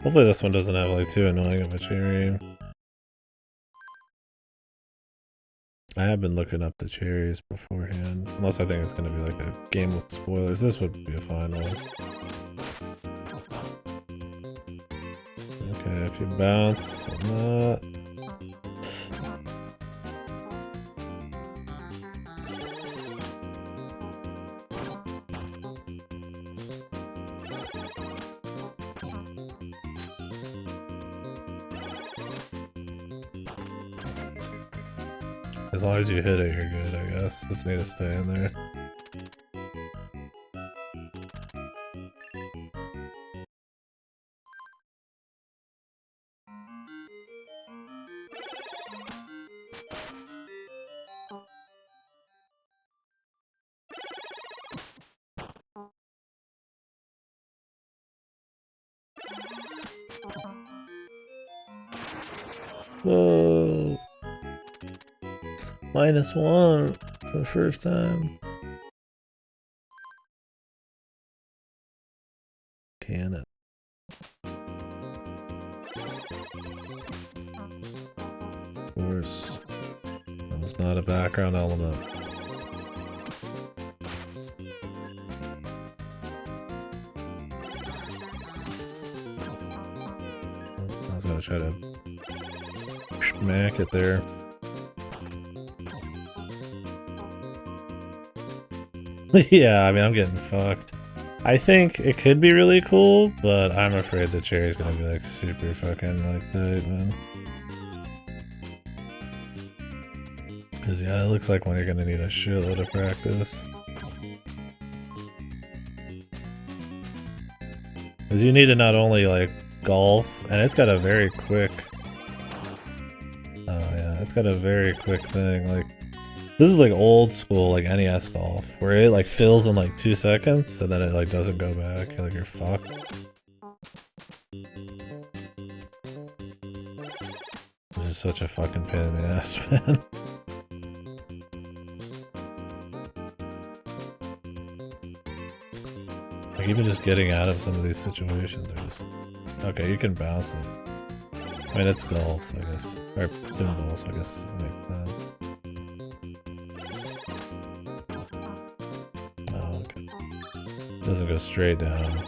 Hopefully this one doesn't have like too annoying of a cherry. I have been looking up the cherries beforehand, unless I think it's gonna be like a game with spoilers. This would be a fine one. Okay, if you bounce on that. As long as you hit it, you're good, I guess. Just need to stay in there. Whoa. -1 for the first time. Can it? Of course. That was not a background element. I was gonna try to smack it there. Yeah, I mean, I'm getting fucked. I think it could be really cool, but I'm afraid the cherry's gonna be like super fucking like tight, man. Cause yeah, it looks like one you're gonna need a shitload of practice. Cause you need to not only like golf, and it's got a very quick. Oh yeah, it's got a very quick thing. Like this is like old school like NES golf, where it like fills in like 2 seconds, and then it like doesn't go back. Like you're fucked. This is such a fucking pain in the ass, man. Like even just getting out of some of these situations are just... Okay, you can bounce it. I mean, it's golf, so I guess. Or pinball, so I guess make that. Oh, okay. Doesn't go straight down.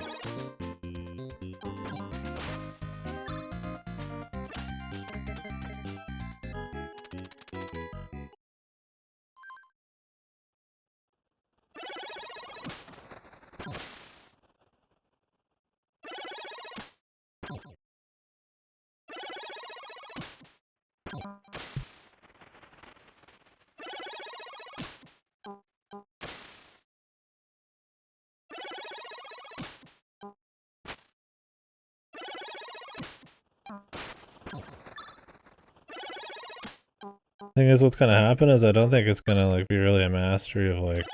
Thing is, what's gonna happen is I don't think it's gonna like be really a mastery of like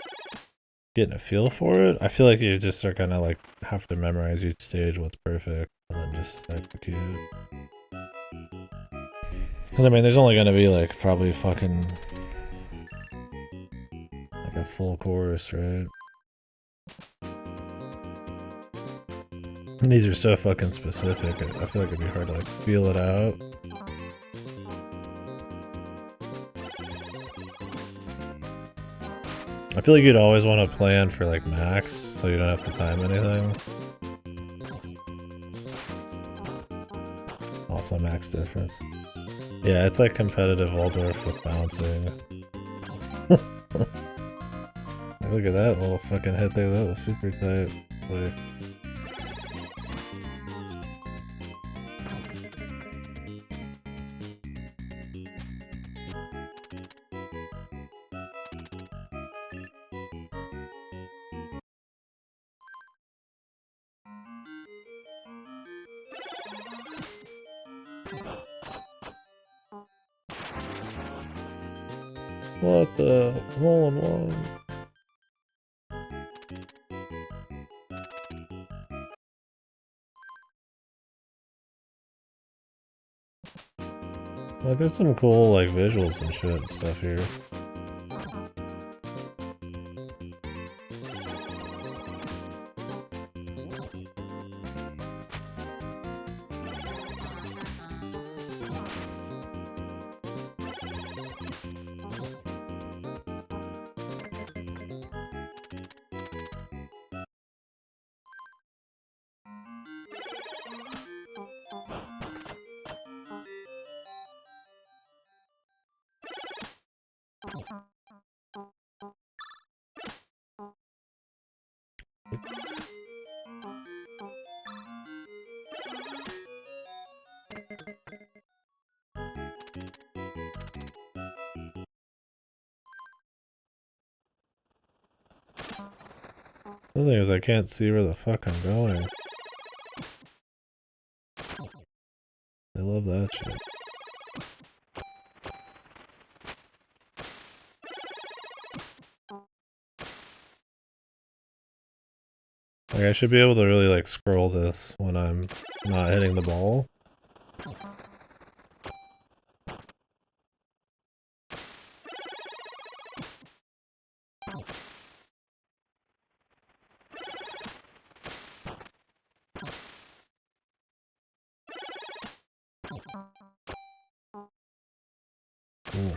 getting a feel for it. I feel like you just are gonna like have to memorize each stage, what's perfect, and then just execute. Because I mean, there's only gonna be like probably fucking like a full course, right? And these are so fucking specific. I feel like it'd be hard to like feel it out. I feel like you'd always want to plan for like max, so you don't have to time anything. Also max difference. Yeah, it's like competitive Waldorf with bouncing. Look at that little fucking hit there, that was super tight. Like, what the hole in one? Like, there's some cool like visuals and shit and stuff here. The thing is, I can't see where the fuck I'm going. I love that shit. Like, I should be able to really like scroll this when I'm not hitting the ball. Ooh.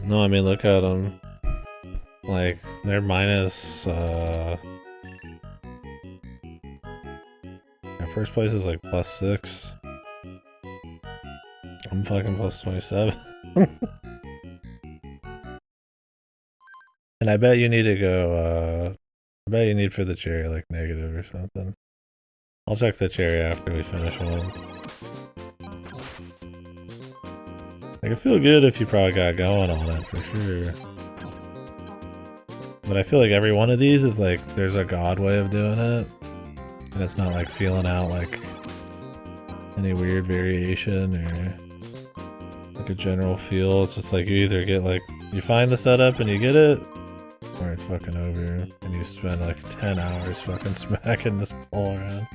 No, I mean, look at them. Like, they're minus, their first place is like +6. I'm fucking +27. And I bet you need to go, I bet you need for the cherry like negative or something. I'll check the cherry after we finish one. I can feel good if you probably got going on it, for sure. But I feel like every one of these is like, there's a god way of doing it. And it's not like feeling out like any weird variation or like a general feel. It's just like you either get like, you find the setup and you get it, or it's fucking over and you spend like 10 hours fucking smacking this ball around.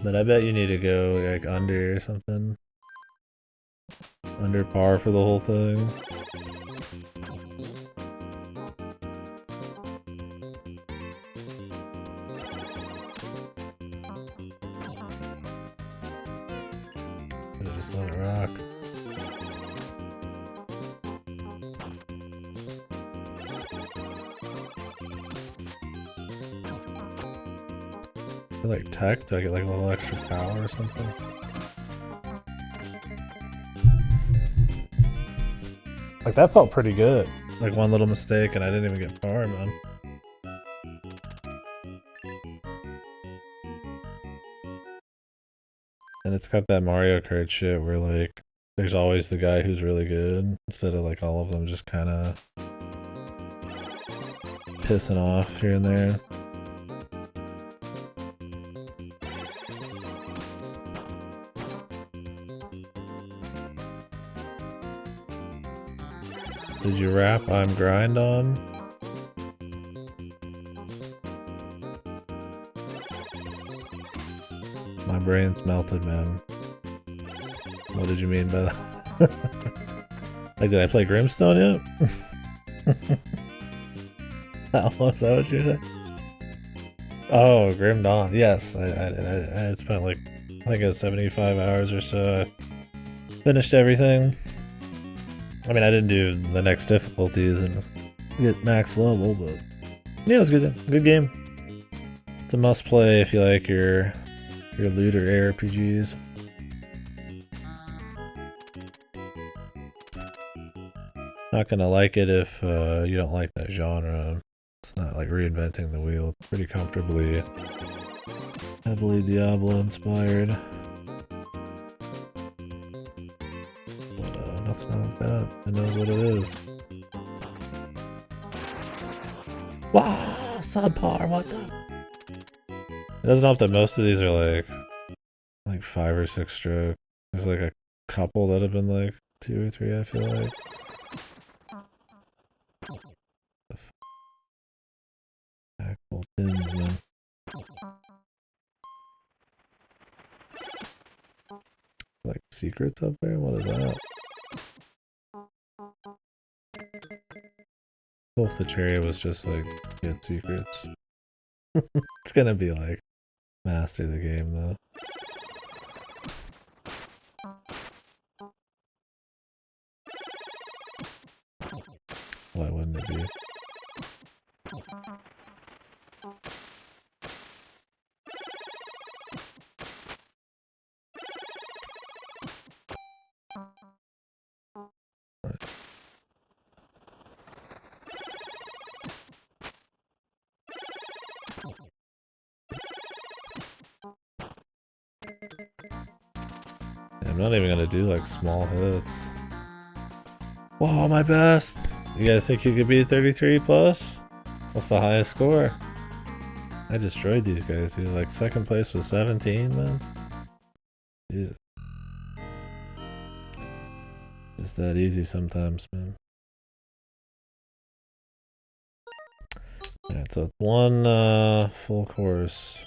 But I bet you need to go like under or something. Under par for the whole thing. Just let it rock. I feel like tech, do I get like a little extra power or something? Like that felt pretty good. Like one little mistake and I didn't even get par, man. And it's got that Mario Kart shit where like there's always the guy who's really good instead of like all of them just kind of pissing off here and there. Did you rap I'm grind on? My brain's melted, man. What did you mean by that? Like, did I play Grimstone yet? Was that what you said? Oh, Grim Dawn. Yes, I spent like, I think it was 75 hours or so. I finished everything. I mean, I didn't do the next difficulties and get max level, but yeah, it was good. Good game. It's a must play if you like your looter ARPGs. Not gonna like it if you don't like that genre. It's not like reinventing the wheel. It's pretty comfortably heavily Diablo inspired. But nothing wrong with that. It knows what it is. Wow, subpar, what the? It doesn't help that most of these are like 5 or 6 stroke. There's like a couple that have been like 2 or 3, I feel like. Actual pins, man. Like secrets up there? What is that? Both the cherry was just like get secrets. It's gonna be like master the game though. Why wouldn't it be? I'm not even gonna do like small hits. Whoa, my best! You guys think you could beat 33 plus? What's the highest score? I destroyed these guys, dude. Like second place was 17, man. Jesus. It's that easy sometimes, man. Alright, so it's one full course.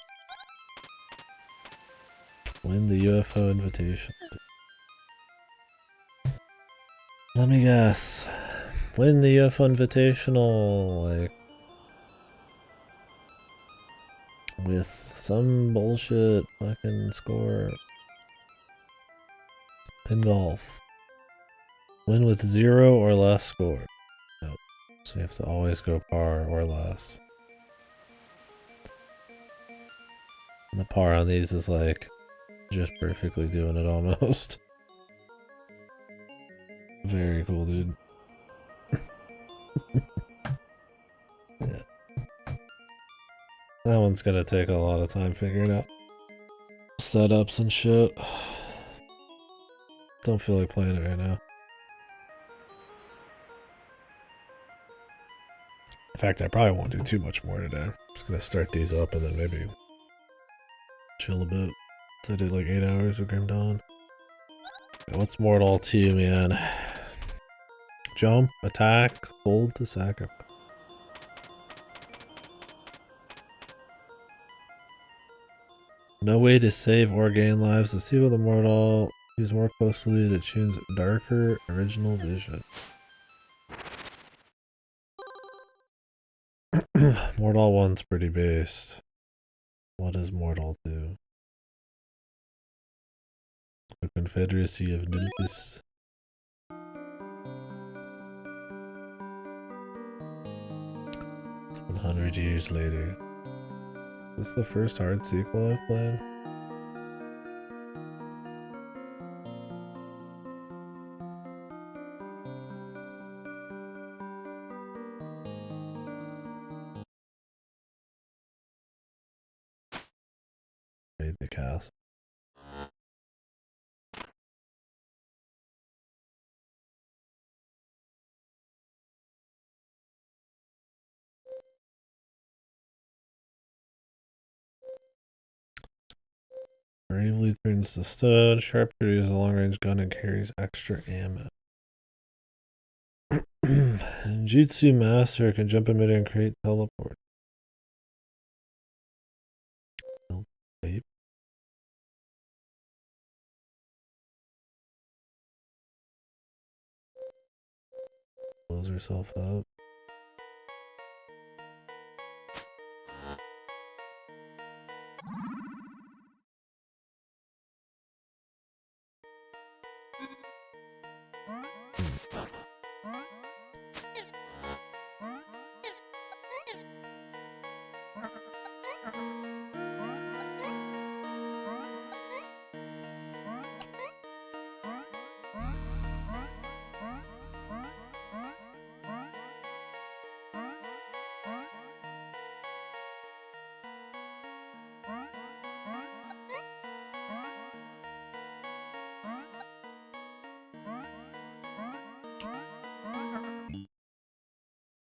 Win the UFO invitation. Let me guess. Win the UFO invitational, like with some bullshit fucking score. In golf. Win with 0 or less score. Nope. So you have to always go par or less. And the par on these is like just perfectly doing it almost. Very cool, dude. Yeah. That one's gonna take a lot of time figuring out setups and shit. Don't feel like playing it right now. In fact, I probably won't do too much more today. I'm just gonna start these up and then maybe chill a bit. So I did like 8 hours of Grim Dawn. What's Mortal 2, man? Jump, attack, hold to sacrifice. No way to save or gain lives. Let's see what the Mortal use more closely to choose darker original vision. Mortal 1's pretty based. What is Mortal 2? The Confederacy of Nimbus. 100 years later. Is this the first hard sequel I've played? Raid the castle. Bravely turns to stone. Sharpshooter uses a long-range gun and carries extra ammo. Jutsu Master can jump in midair and create teleport. Tape. Blows herself up.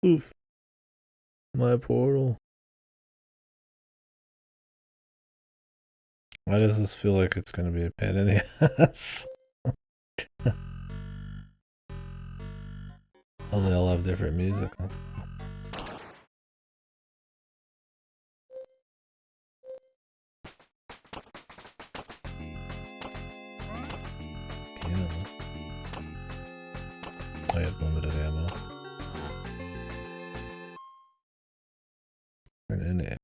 Oof. My portal. Why does this feel like it's gonna be a pain in the ass? Oh, they all have different music. That's cool. Yeah. I have limited ammo. Turn in ammo.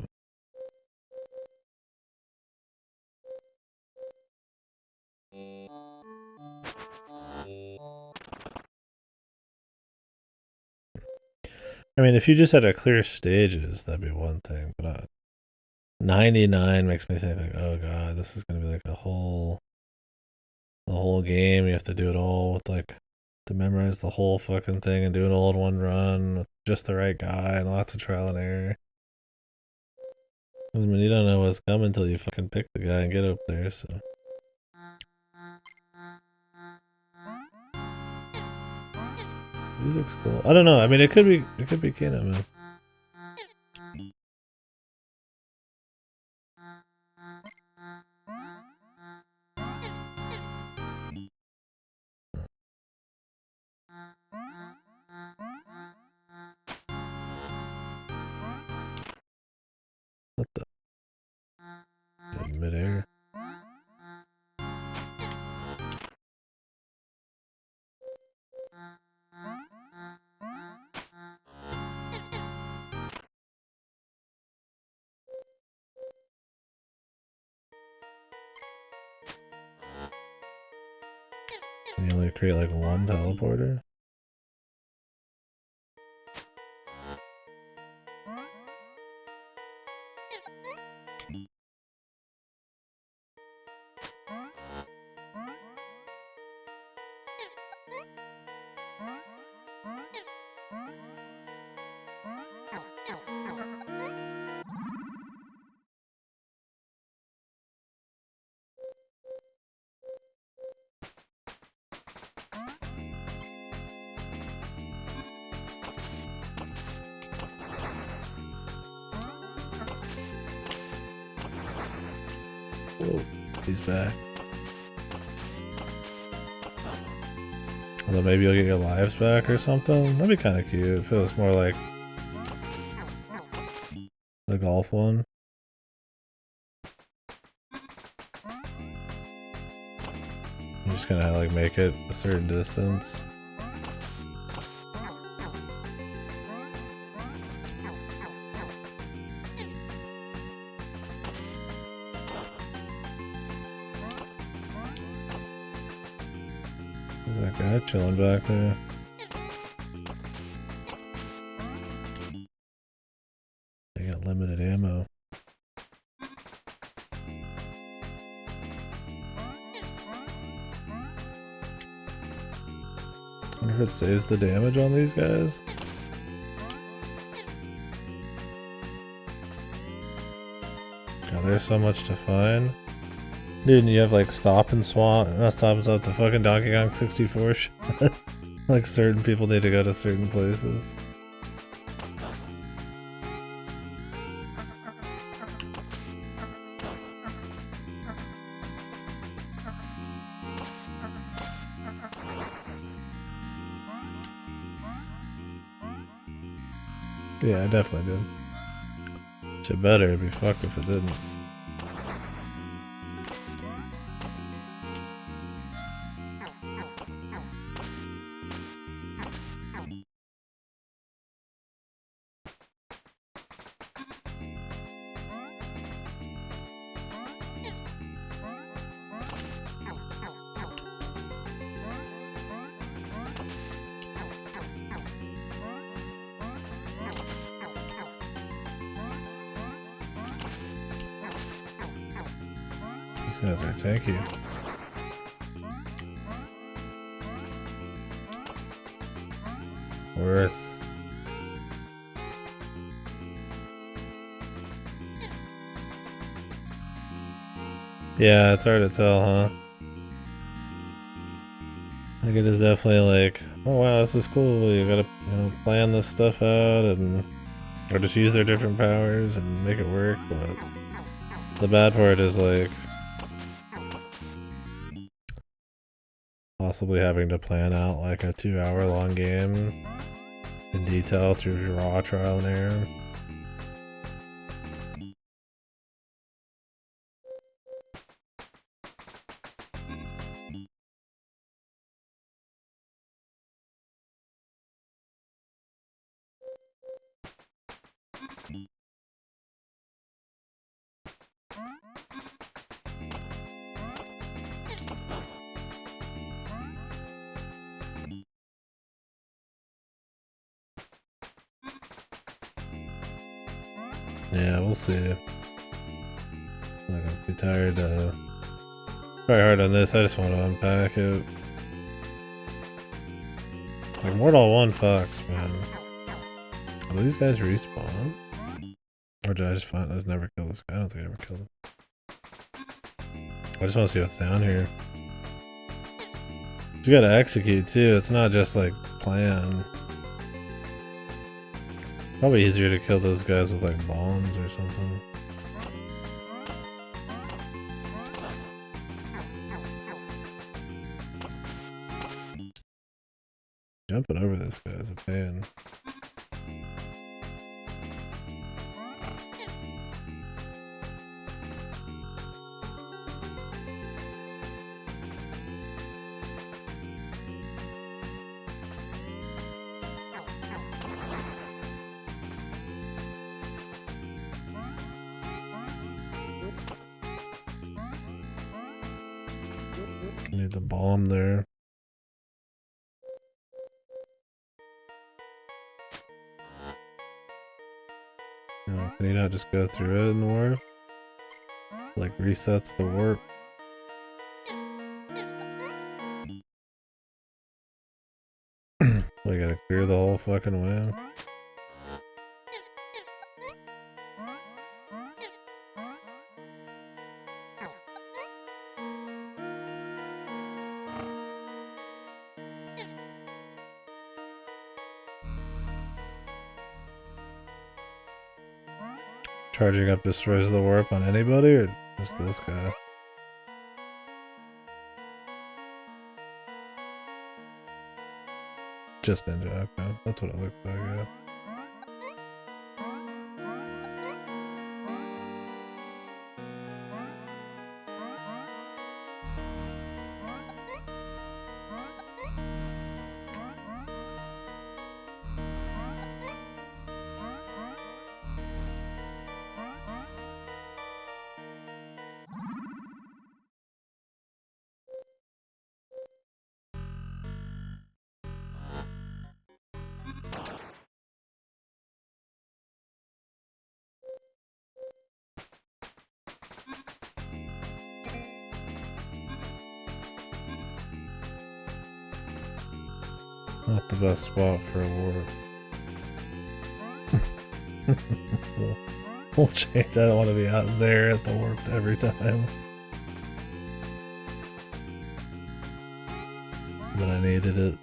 I mean, if you just had a clear stages, that'd be one thing, but 99 makes me think like, oh god, this is gonna be like the whole game. You have to do it all with like to memorize the whole fucking thing and do it all in one run with just the right guy and lots of trial and error. I mean, you don't know what's coming until you fucking pick the guy and get up there, so. Music's cool. I don't know. I mean, it could be Kino, man. What the? In midair. Can you only create like one teleporter? Whoa, he's back. Although maybe you'll get your lives back or something. That'd be kind of cute. It feels more like the golf one. You're just gonna like make it a certain distance. There's that guy chilling back there. They got limited ammo. I wonder if it saves the damage on these guys. God, there's so much to find. Dude, and you have like stop and swap, not stop and swap, the fucking Donkey Kong 64 shit. Like certain people need to go to certain places. Yeah, I definitely did. Shit better, it'd be fucked if it didn't. These guys are tanky. Worth. Yeah, it's hard to tell, huh? Like it is definitely like, oh wow, this is cool. You gotta, plan this stuff out and or just use their different powers and make it work. But the bad part is like possibly having to plan out like a 2-hour long game in detail through raw trial and error. Yeah, we'll see. Like, I'm too tired to try hard on this. I just want to unpack it. Like, Mortal 1 fucks, man. Will these guys respawn? Or did I just find I just never killed this guy? I don't think I ever killed him. I just want to see what's down here. You gotta execute too, it's not just like plan. Probably easier to kill those guys with like bombs or something. Jumping over this guy is a pain. Need the bomb there. No, can you not just go through it in the warp? Like resets the warp. We gotta clear the whole fucking way. Charging up destroys the warp on anybody or just this guy? Just Ninja, okay. That's what it looked like, yeah. Not the best spot for a warp. We'll change. I don't want to be out there at the warp every time. But I needed it.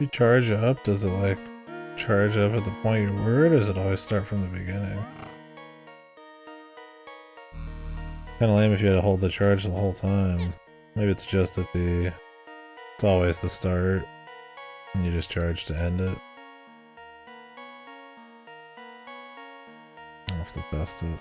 You charge up, does it like charge up at the point you were, or does it always start from the beginning? Kinda lame if you had to hold the charge the whole time. Maybe it's just at the... It's always the start, and you just charge to end it. I'll have to test it.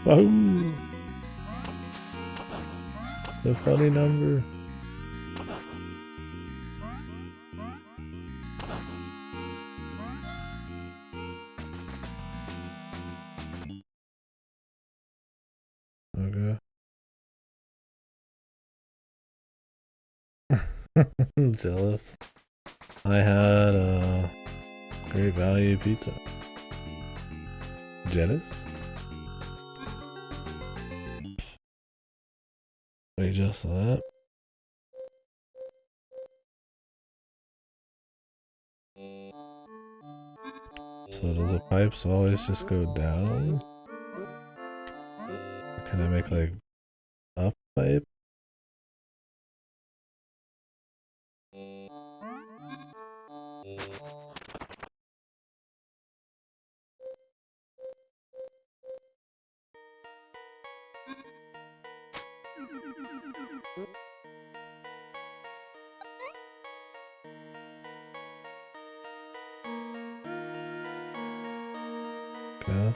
Wahoo! The funny number. Okay. I'm jealous. I had a great value pizza. Jealous? Wait, just that? So do the pipes always just go down? Or can I make like up pipe? Okay.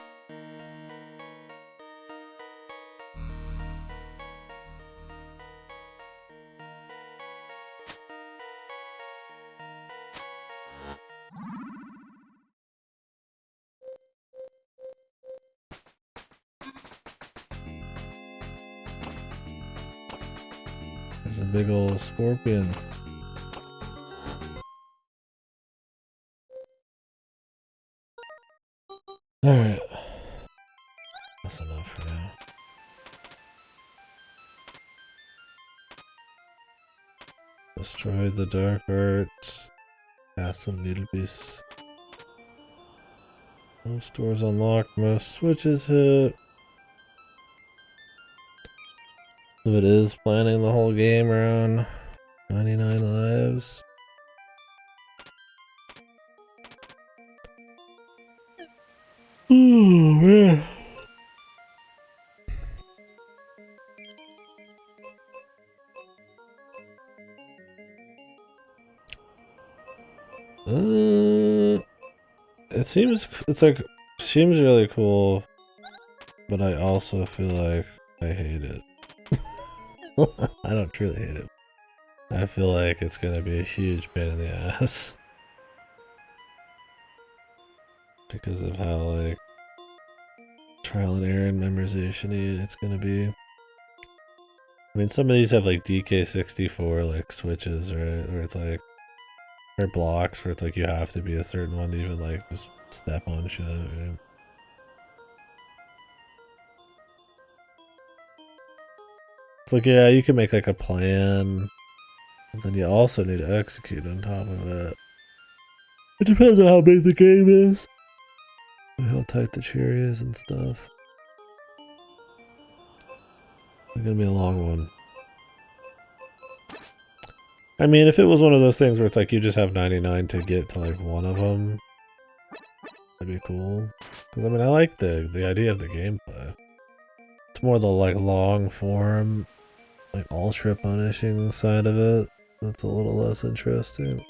There's a big old scorpion. Alright. That's enough for now. Destroy the dark arts. Castle Nilbis. Most doors unlocked, most switches hit. So it is planning the whole game around 99 lives. Oh man. It seems, it's like, seems really cool, but I also feel like I hate it. I don't truly hate it. I feel like it's gonna be a huge pain in the ass. Because of how, like, trial and error and memorization-y it's gonna be. I mean, some of these have, like, DK64, like, switches, right? Where it's like, or blocks where it's like you have to be a certain one to even, like, just step on shit, right? It's like, yeah, you can make, like, a plan, but then you also need to execute on top of it. It depends on how big the game is. And how tight the cherry is and stuff. It's gonna be a long one. I mean, if it was one of those things where it's like you just have 99 to get to like one of them, that'd be cool. Because I mean, I like the idea of the gameplay. It's more the like long form like ultra punishing side of it, that's a little less interesting.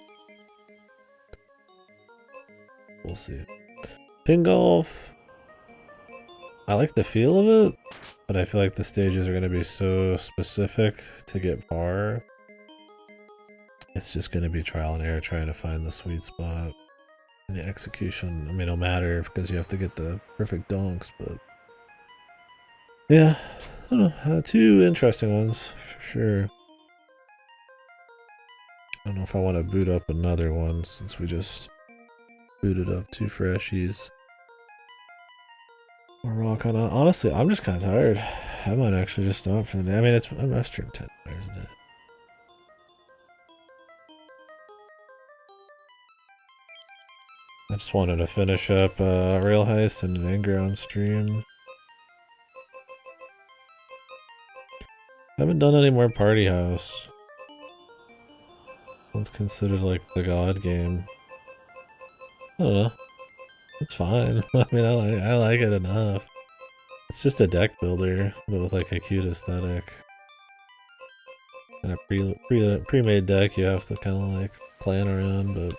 We'll see. Pin golf. I like the feel of it, but I feel like the stages are going to be so specific to get par. It's just going to be trial and error trying to find the sweet spot. And the execution, I mean, it'll matter because you have to get the perfect donks, but yeah, I don't know. Two interesting ones for sure. I don't know if I want to boot up another one since we just booted up two freshies. We're all kind of, honestly, I'm just kind of tired. I might actually just stop for the day. I mean, I'm mastering 10 players, isn't it? I just wanted to finish up Rail Heist and an in-ground stream. I haven't done any more Party House. It's considered like the god game. I don't know. It's fine. I mean, I like it enough. It's just a deck builder, but with like a cute aesthetic. And a pre-made deck you have to kind of like plan around, but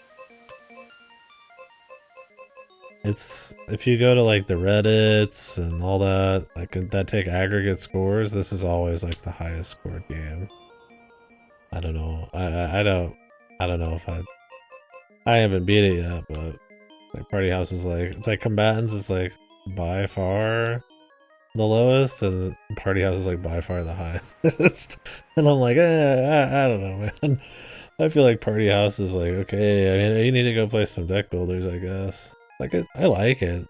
it's, if you go to like the Reddits and all that, like that take aggregate scores, this is always like the highest scored game. I don't know. I don't know if I haven't beat it yet, but like Party House is like, it's like Combatants is like by far the lowest, and Party House is like by far the highest. And I'm like, I don't know, man. I feel like Party House is like, okay, I mean, you need to go play some deck builders, I guess. Like, I like it,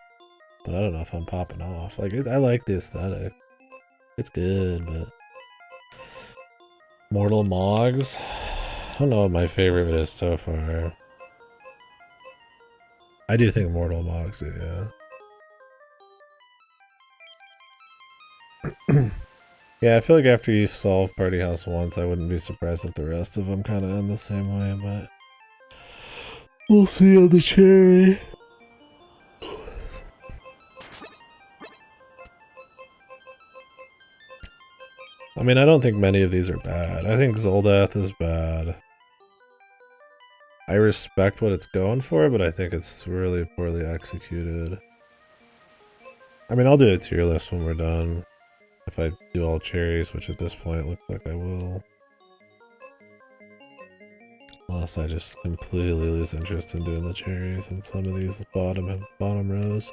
but I don't know if I'm popping off. Like, I like the aesthetic. It's good, but Mortal Mogs? I don't know what my favorite is so far. I do think Mortal Mogs, yeah. Yeah, I feel like after you solve Party House once, I wouldn't be surprised if the rest of them kind of end the same way, but we'll see on the cherry. I mean, I don't think many of these are bad. I think Zoldath is bad. I respect what it's going for, but I think it's really poorly executed. I mean, I'll do a tier list when we're done. If I do all cherries, which at this point looks like I will. Unless I just completely lose interest in doing the cherries in some of these bottom rows.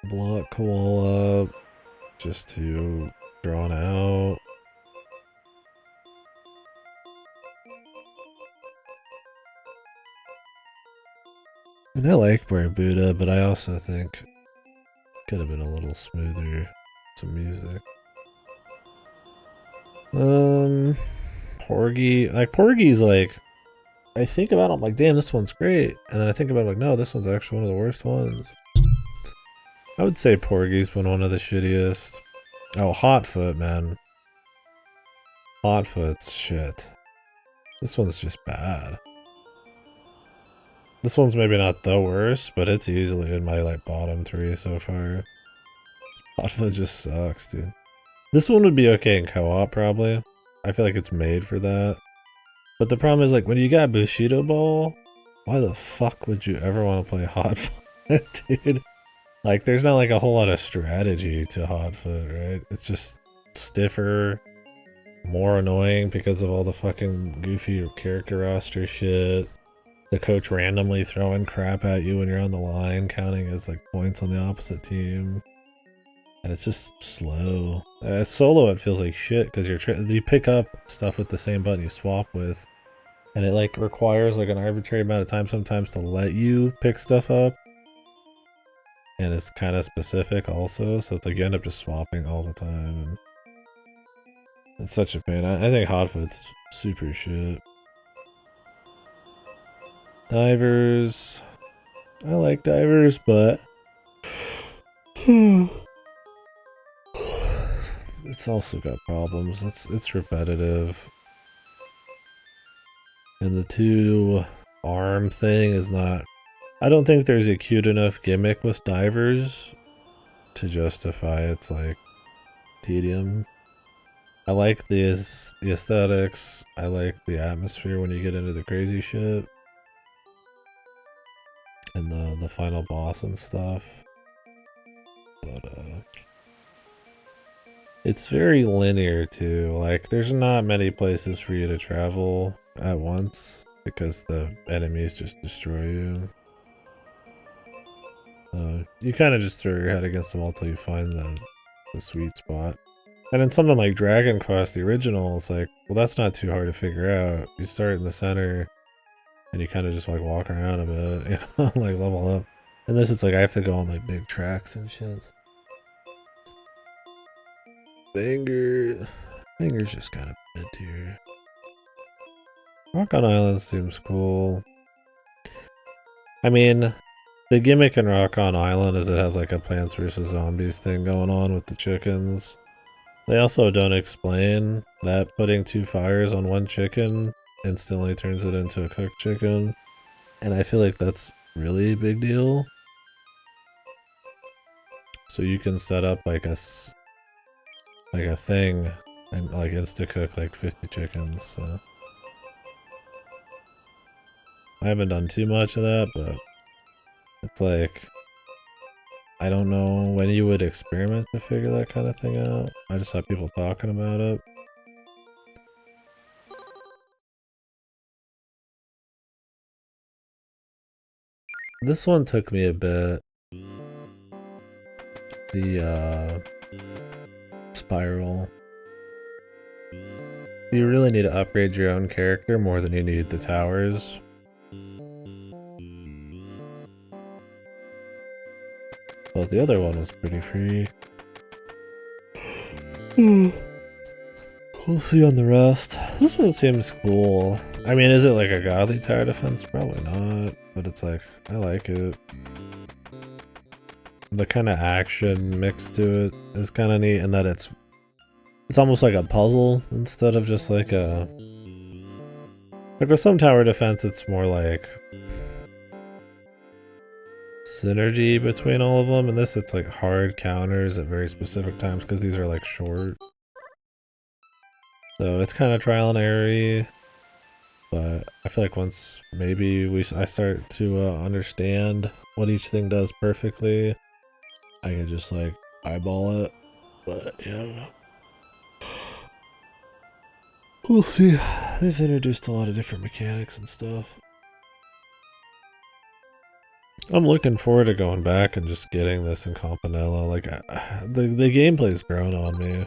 Block Koala just too drawn out. I mean, I like Barbuda, but I also think could have been a little smoother. Some music. Porgy. Like, Porgy's like, I think about it, I'm like, damn, this one's great. And then I think about it, like, no, this one's actually one of the worst ones. I would say Porgy's been one of the shittiest. Oh, Hotfoot, man. Hotfoot's shit. This one's just bad. This one's maybe not the worst, but it's easily in my, like, bottom 3 so far. Hotfoot just sucks, dude. This one would be okay in co-op, probably. I feel like it's made for that. But the problem is, like, when you got Bushido Ball, why the fuck would you ever want to play Hotfoot, dude? Like, there's not, like, a whole lot of strategy to Hotfoot, right? It's just stiffer, more annoying because of all the fucking goofy character roster shit. The coach randomly throwing crap at you when you're on the line, counting as, like, points on the opposite team. And it's just slow. Solo, it feels like shit because you pick up stuff with the same button you swap with, and it like requires like an arbitrary amount of time sometimes to let you pick stuff up, and it's kind of specific also. So it's like you end up just swapping all the time, and it's such a pain. I think Hotfoot's super shit. Divers, I like divers, but it's also got problems. It's repetitive. And the 2 arm thing is not I don't think there's a cute enough gimmick with divers to justify its like tedium. I like the aesthetics. I like the atmosphere when you get into the crazy shit and the final boss and stuff. But it's very linear too. Like there's not many places for you to travel at once because the enemies just destroy you. You kind of just throw your head against the wall till you find the sweet spot. And in something like Dragon Quest, the original, it's like, well, that's not too hard to figure out. You start in the center, and you kind of just like walk around a bit, you know, like level up. And this, it's like I have to go on like big tracks and shit. Banger's just kind of mid tier. Rock on Island seems cool. I mean, the gimmick in Rock on Island is it has like a Plants vs. Zombies thing going on with the chickens. They also don't explain that putting 2 fires on 1 chicken instantly turns it into a cooked chicken. And I feel like that's really a big deal. So you can set up like a thing and like insta-cook like 50 chickens. So I haven't done too much of that, but it's like I don't know when you would experiment to figure that kind of thing out. I just saw people talking about it. This one took me a bit. The spiral. You really need to upgrade your own character more than you need the towers. Well, the other one was pretty free. We'll see on the rest. This one seems cool. I mean, is it like a godly tower defense? Probably not, but it's like, I like it. The kind of action mix to it is kind of neat, and that it's almost like a puzzle instead of just like a... Like with some tower defense, it's more like synergy between all of them, and this it's like hard counters at very specific times because these are like short. So it's kind of trial and error, but I feel like once maybe I start to understand what each thing does perfectly, I can just like eyeball it. But yeah, I don't know. We'll see. They've introduced a lot of different mechanics and stuff. I'm looking forward to going back and just getting this in Campanella. Like, the gameplay's grown on me.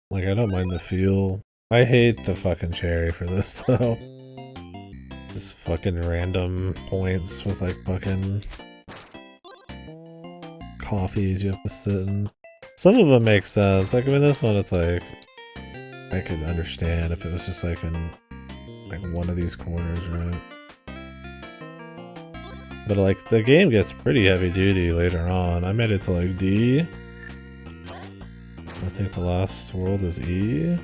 Like, I don't mind the feel. I hate the fucking cherry for this, though. Just fucking random points with, like, fucking coffees you have to sit in. Some of them make sense. Like, I mean, this one, it's like... I could understand if it was just, like, in... like, one of these corners, right? But, like, the game gets pretty heavy-duty later on. I made it to, like, D. I think the last world is E.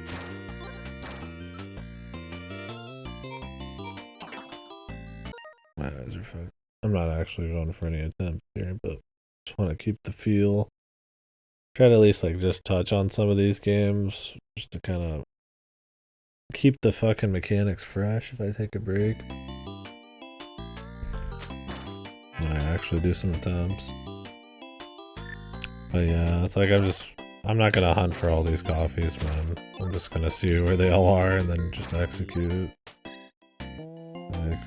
My eyes are fucked. I'm not actually going for any attempt here, but just want to keep the feel. Try to at least, like, just touch on some of these games, just to kind of keep the fucking mechanics fresh if I take a break. I actually do some attempts. But yeah, it's like I'm not gonna hunt for all these coffees, man. I'm just gonna see where they all are and then just execute. Like,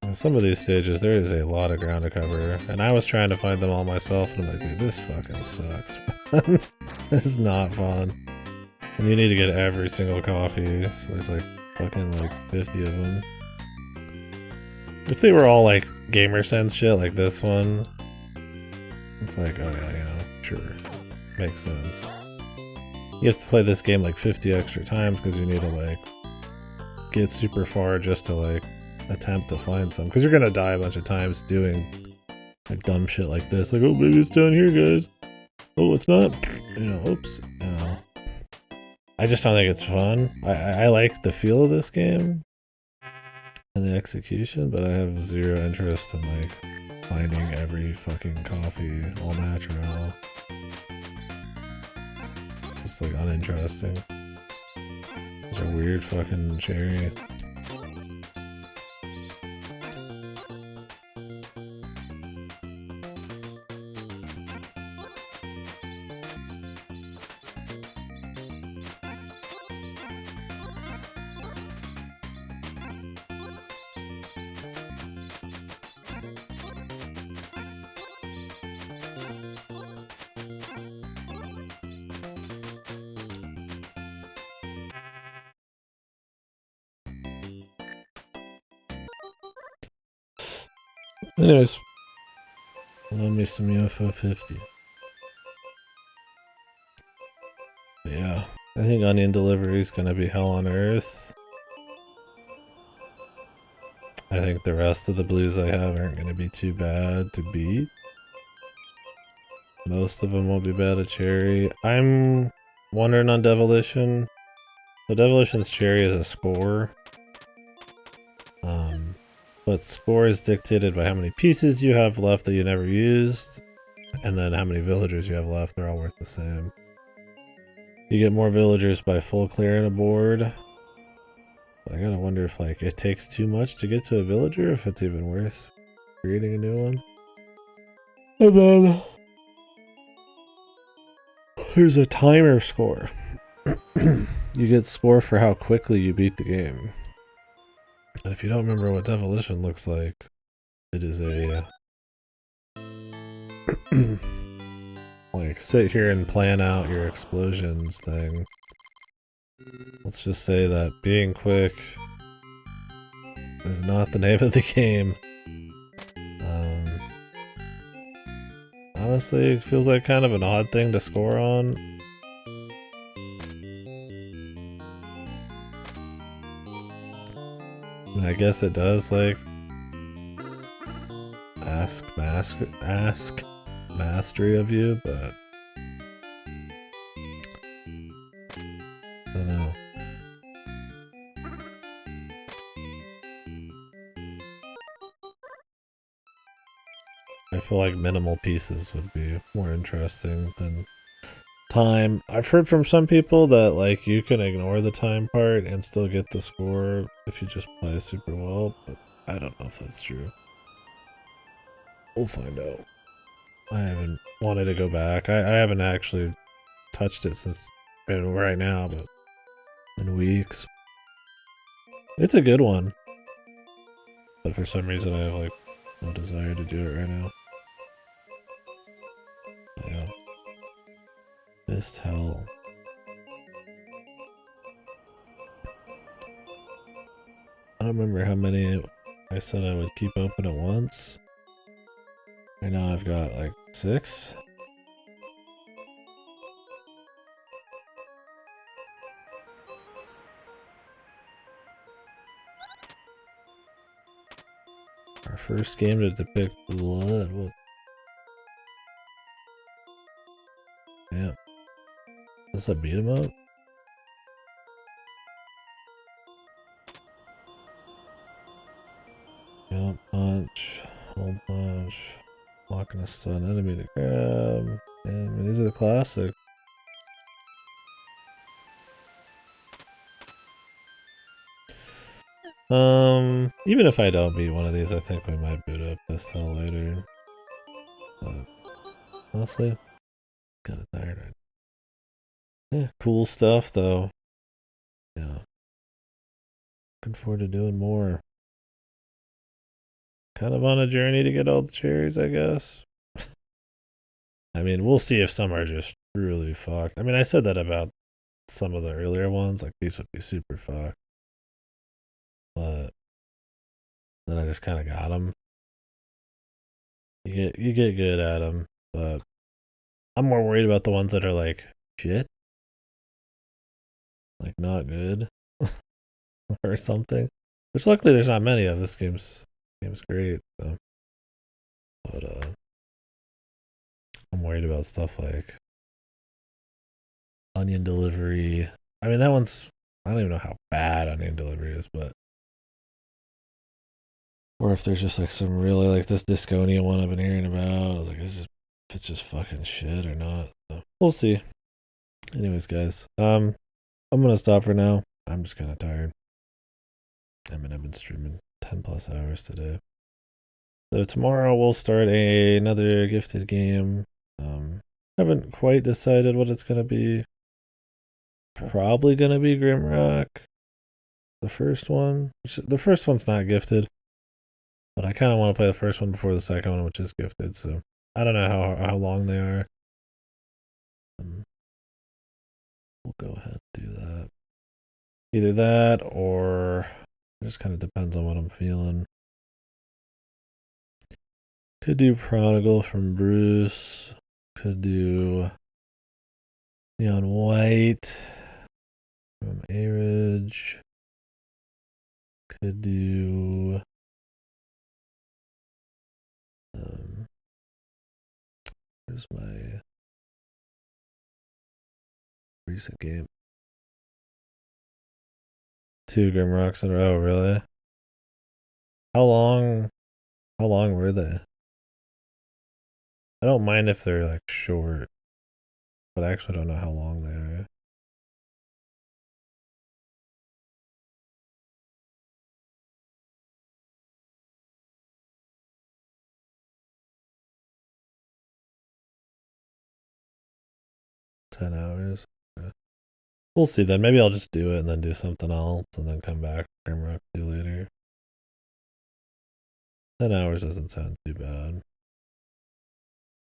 in some of these stages, there is a lot of ground to cover, and I was trying to find them all myself, and I'm like, dude, this fucking sucks. This is not fun. And you need to get every single coffee, so there's like fucking like 50 of them. If they were all like gamer sense shit like this one, it's like, oh yeah, you know, sure, makes sense. You have to play this game like 50 extra times because you need to like get super far just to like attempt to find some, because you're gonna die a bunch of times doing like dumb shit like this, like, oh maybe it's down here, guys. Oh, it's not, you know, oops, you know. I just don't think it's fun. I like the feel of this game. in the execution, but I have zero interest in like finding every fucking coffee all natural. Just like uninteresting. It's a weird fucking cherry. Anyways, love me some UFO 50. But yeah, I think onion delivery is gonna be hell on earth. I think the rest of the blues I have aren't gonna be too bad to beat. Most of them won't be bad at cherry. I'm wondering on Devolution. So Devolution's cherry is a score. But score is dictated by how many pieces you have left that you never used, and then how many villagers you have left. They're all worth the same. You get more villagers by full clearing a board. But I gotta wonder if like it takes too much to get to a villager, if it's even worth creating a new one. And then there's a timer score. You get score for how quickly you beat the game. And if you don't remember what Devolution looks like, it is a like sit here and plan out your explosions thing. Let's just say that being quick is not the name of the game. Honestly, it feels like kind of an odd thing to score on. I mean, I guess it does like ask mastery of you, but I don't know. I feel like minimal pieces would be more interesting than time. I've heard from some people that like you can ignore the time part and still get the score if you just play super well, but I don't know if that's true. We'll find out. I haven't wanted to go back. I haven't actually touched it since right now, but in weeks. It's a good one. But for some reason I have like no desire to do it right now. Yeah. Fist hell. I don't remember how many I said I would keep open at once. Right now I've got like 6. Our first game to depict blood. What? Damn. Is this a beat 'em up? Jump punch. Hold punch. Locking a stun enemy to grab. And these are the classic. Even if I don't beat one of these, I think we might boot up this hell later. But honestly, kinda tired right now. Yeah, cool stuff though. Yeah. Looking forward to doing more. Kind of on a journey to get all the cherries, I guess. I mean, we'll see if some are just really fucked. I mean, I said that about some of the earlier ones, like these would be super fucked. But then I just kind of got them. You get good at them, but I'm more worried about the ones that are like shit, like not good, or something. Which luckily there's not many of. This game's great. So. But I'm worried about stuff like onion delivery. I mean, that one's I don't even know how bad onion delivery is, but Or if there's just like some really like this Disconia one I've been hearing about. I was like, if it's just fucking shit or not. So we'll see. Anyways, guys, I'm gonna stop for now. I'm just kind of tired. I mean, I've been streaming 10+ hours today. So tomorrow we'll start another gifted game. Haven't quite decided what it's gonna be. Probably gonna be Grimrock, the first one. The first one's not gifted, but I kind of want to play the first one before the second one, which is gifted. So I don't know how long they are. We'll go ahead and do that. Either that or it just kind of depends on what I'm feeling. Could do Prodigal from Bruce. Could do Neon White from A-Ridge. Could do where's my recent game? 2 Grimrocks in a row, really? How long were they? I don't mind if they're like short, but I actually don't know how long they are. $10. Okay. We'll see then. Maybe I'll just do it and then do something else and then come back Grimrock 2 later. 10 hours doesn't sound too bad.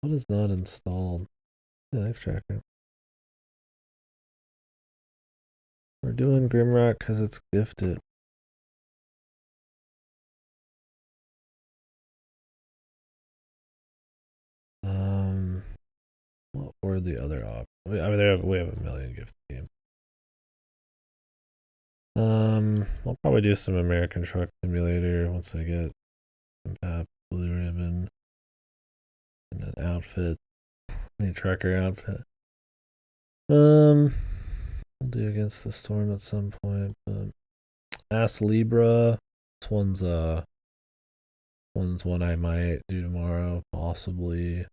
What is not installed? Yeah, extractor. We're doing Grimrock because it's gifted. What were the other options? I mean, we have a million gift games. I'll probably do some American Truck Simulator once I get some Pap Blue Ribbon and an outfit, a trucker outfit. We'll do Against the Storm at some point, but Ask Libra. This one's one I might do tomorrow, possibly.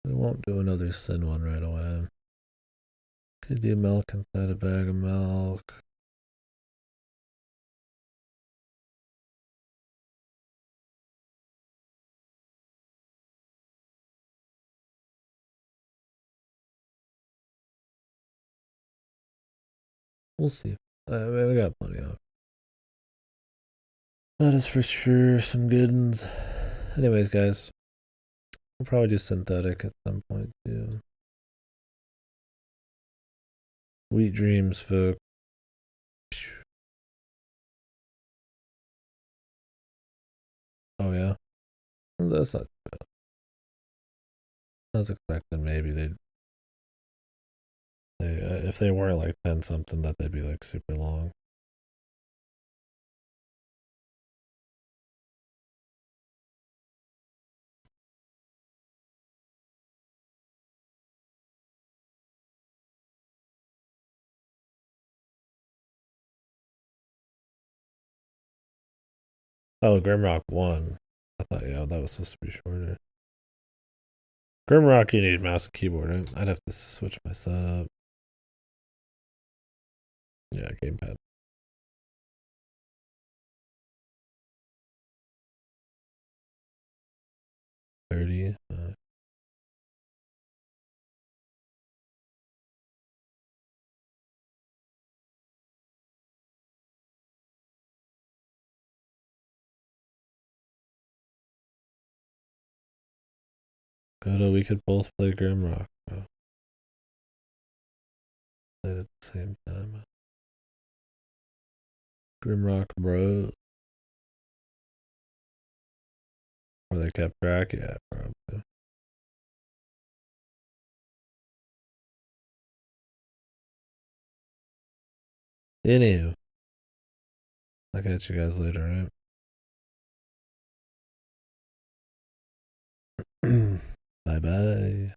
We won't do another Sin one right away. Could do milk inside a bag of milk. We'll see. We got plenty of. That is for sure some good ones. Anyways, guys, we'll probably do synthetic at some point too. Sweet dreams, folks. Oh yeah, that's not bad. I was expecting maybe if they weren't like 10 something that they'd be like super long. Oh, Grimrock 1. I thought, yeah, that was supposed to be shorter. Grimrock, you need mouse and keyboard. I'd have to switch my setup. Yeah, gamepad. 30. Good, we could both play Grimrock, bro. Played at the same time. Grimrock, bro. Or they kept track? Yeah, probably. Anywho. I'll catch you guys later, right? Bye bye.